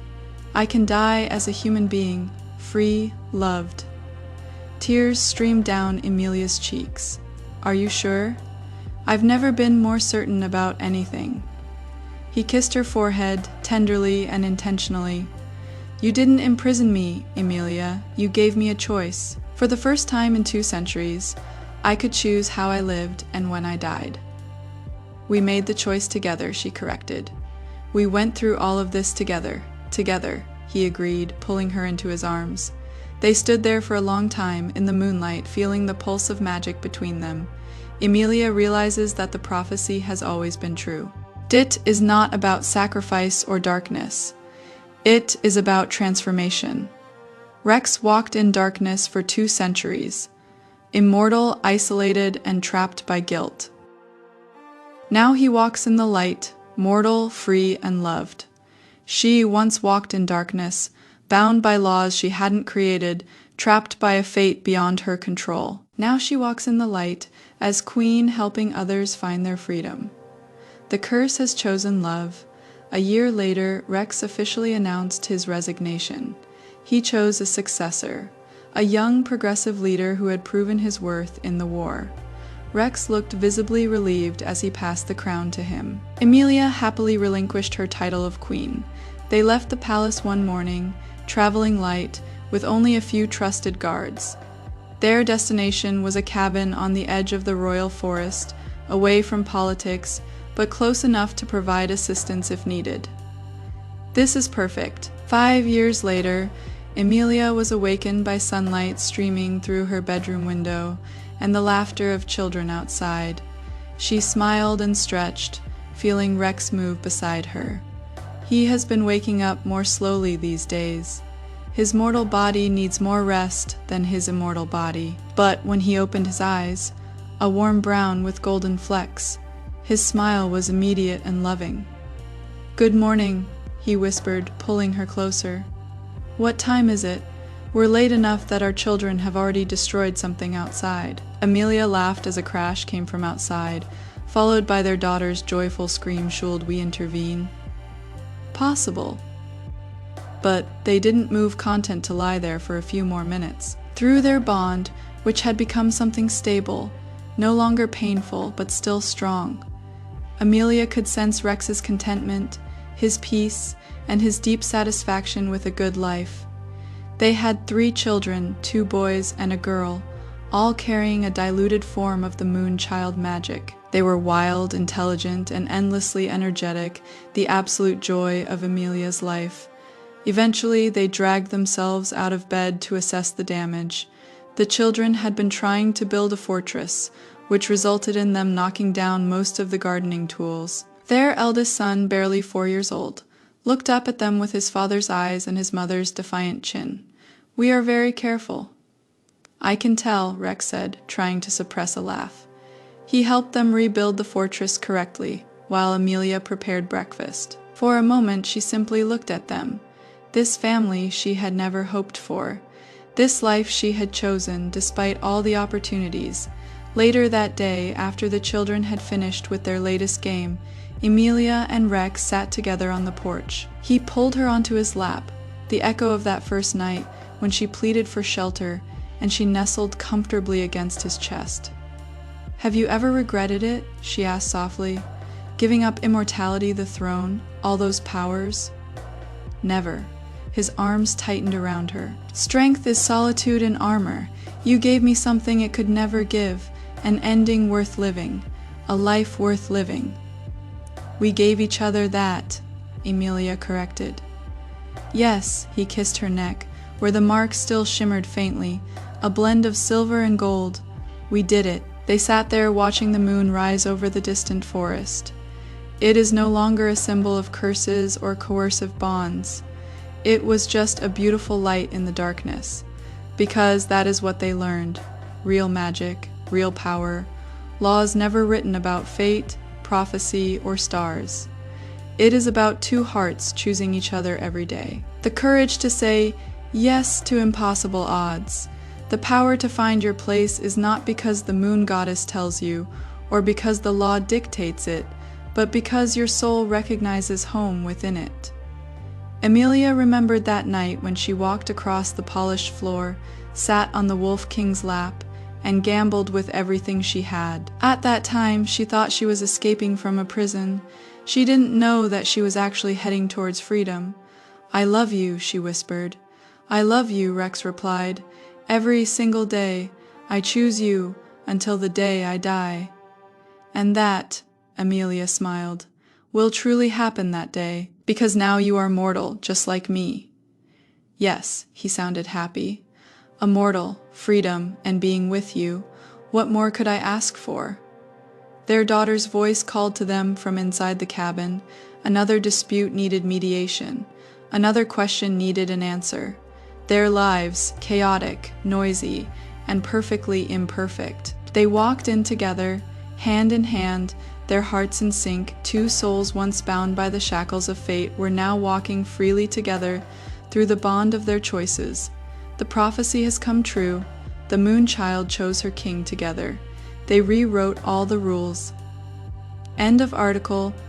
I can die as a human being, free, loved." Tears streamed down Emilia's cheeks. "Are you sure?" "I've never been more certain about anything." He kissed her forehead, tenderly and intentionally. "You didn't imprison me, Emilia. You gave me a choice. For the first time in 2 centuries, I could choose how I lived and when I died." "We made the choice together," she corrected. "We went through all of this together, he agreed, pulling her into his arms. They stood there for a long time, in the moonlight, feeling the pulse of magic between them. Emilia realizes that the prophecy has always been true. It is not about sacrifice or darkness. It is about transformation. Rex walked in darkness for 2 centuries, immortal, isolated, and trapped by guilt. Now he walks in the light, mortal, free, and loved. She once walked in darkness, bound by laws she hadn't created, trapped by a fate beyond her control. Now she walks in the light, as queen, helping others find their freedom. The curse has chosen love. A year later, Rex officially announced his resignation. He chose a successor, a young progressive leader who had proven his worth in the war. Rex looked visibly relieved as he passed the crown to him. Emilia happily relinquished her title of queen. They left the palace one morning, traveling light, with only a few trusted guards. Their destination was a cabin on the edge of the royal forest, away from politics, but close enough to provide assistance if needed. This is perfect. 5 years later, Emilia was awakened by sunlight streaming through her bedroom window and the laughter of children outside. She smiled and stretched, feeling Rex move beside her. He has been waking up more slowly these days. His mortal body needs more rest than his immortal body. But when he opened his eyes, a warm brown with golden flecks, his smile was immediate and loving. "Good morning," he whispered, pulling her closer. "What time is it? We're late enough that our children have already destroyed something outside." Emilia laughed as a crash came from outside, followed by their daughter's joyful scream. "Should we intervene?" "Possible." But they didn't move content to lie there for a few more minutes. Through their bond, which had become something stable, no longer painful, but still strong, Emilia could sense Rex's contentment, his peace, and his deep satisfaction with a good life. They had 3 children, 2 boys and a girl, all carrying a diluted form of the moon child magic. They were wild, intelligent, and endlessly energetic, the absolute joy of Emilia's life. Eventually, they dragged themselves out of bed to assess the damage. The children had been trying to build a fortress, which resulted in them knocking down most of the gardening tools. Their eldest son, barely 4 years old, looked up at them with his father's eyes and his mother's defiant chin. "We are very careful." "I can tell," Rex said, trying to suppress a laugh. He helped them rebuild the fortress correctly, while Emilia prepared breakfast. For a moment, she simply looked at them. This family she had never hoped for. This life she had chosen, despite all the opportunities. Later that day, after the children had finished with their latest game, Emilia and Rex sat together on the porch. He pulled her onto his lap, the echo of that first night when she pleaded for shelter, and she nestled comfortably against his chest. "Have you ever regretted it?" she asked softly. "Giving up immortality, the throne, all those powers?" "Never." His arms tightened around her. "Strength is solitude in armor. You gave me something it could never give, an ending worth living, a life worth living." "We gave each other that," Emilia corrected. "Yes," he kissed her neck, where the mark still shimmered faintly, a blend of silver and gold. "We did it." They sat there watching the moon rise over the distant forest. It is no longer a symbol of curses or coercive bonds. It was just a beautiful light in the darkness, because that is what they learned. Real magic, real power, laws never written about fate, prophecy, or stars. It is about 2 hearts choosing each other every day. The courage to say yes to impossible odds. The power to find your place is not because the moon goddess tells you, or because the law dictates it, but because your soul recognizes home within it. Emilia remembered that night when she walked across the polished floor, sat on the Wolf King's lap, and gambled with everything she had. At that time, she thought she was escaping from a prison. She didn't know that she was actually heading towards freedom. "I love you," she whispered. "I love you," Rex replied. "Every single day, I choose you until the day I die." "And that," Emilia smiled, "will truly happen that day, because now you are mortal, just like me." "Yes," he sounded happy. "Immortal, freedom, and being with you. What more could I ask for?" Their daughter's voice called to them from inside the cabin. Another dispute needed mediation. Another question needed an answer. Their lives, chaotic, noisy, and perfectly imperfect. They walked in together, hand in hand, their hearts in sync. Two souls once bound by the shackles of fate were now walking freely together through the bond of their choices. The prophecy has come true. The Moon Child chose her king together. They rewrote all the rules. End of article.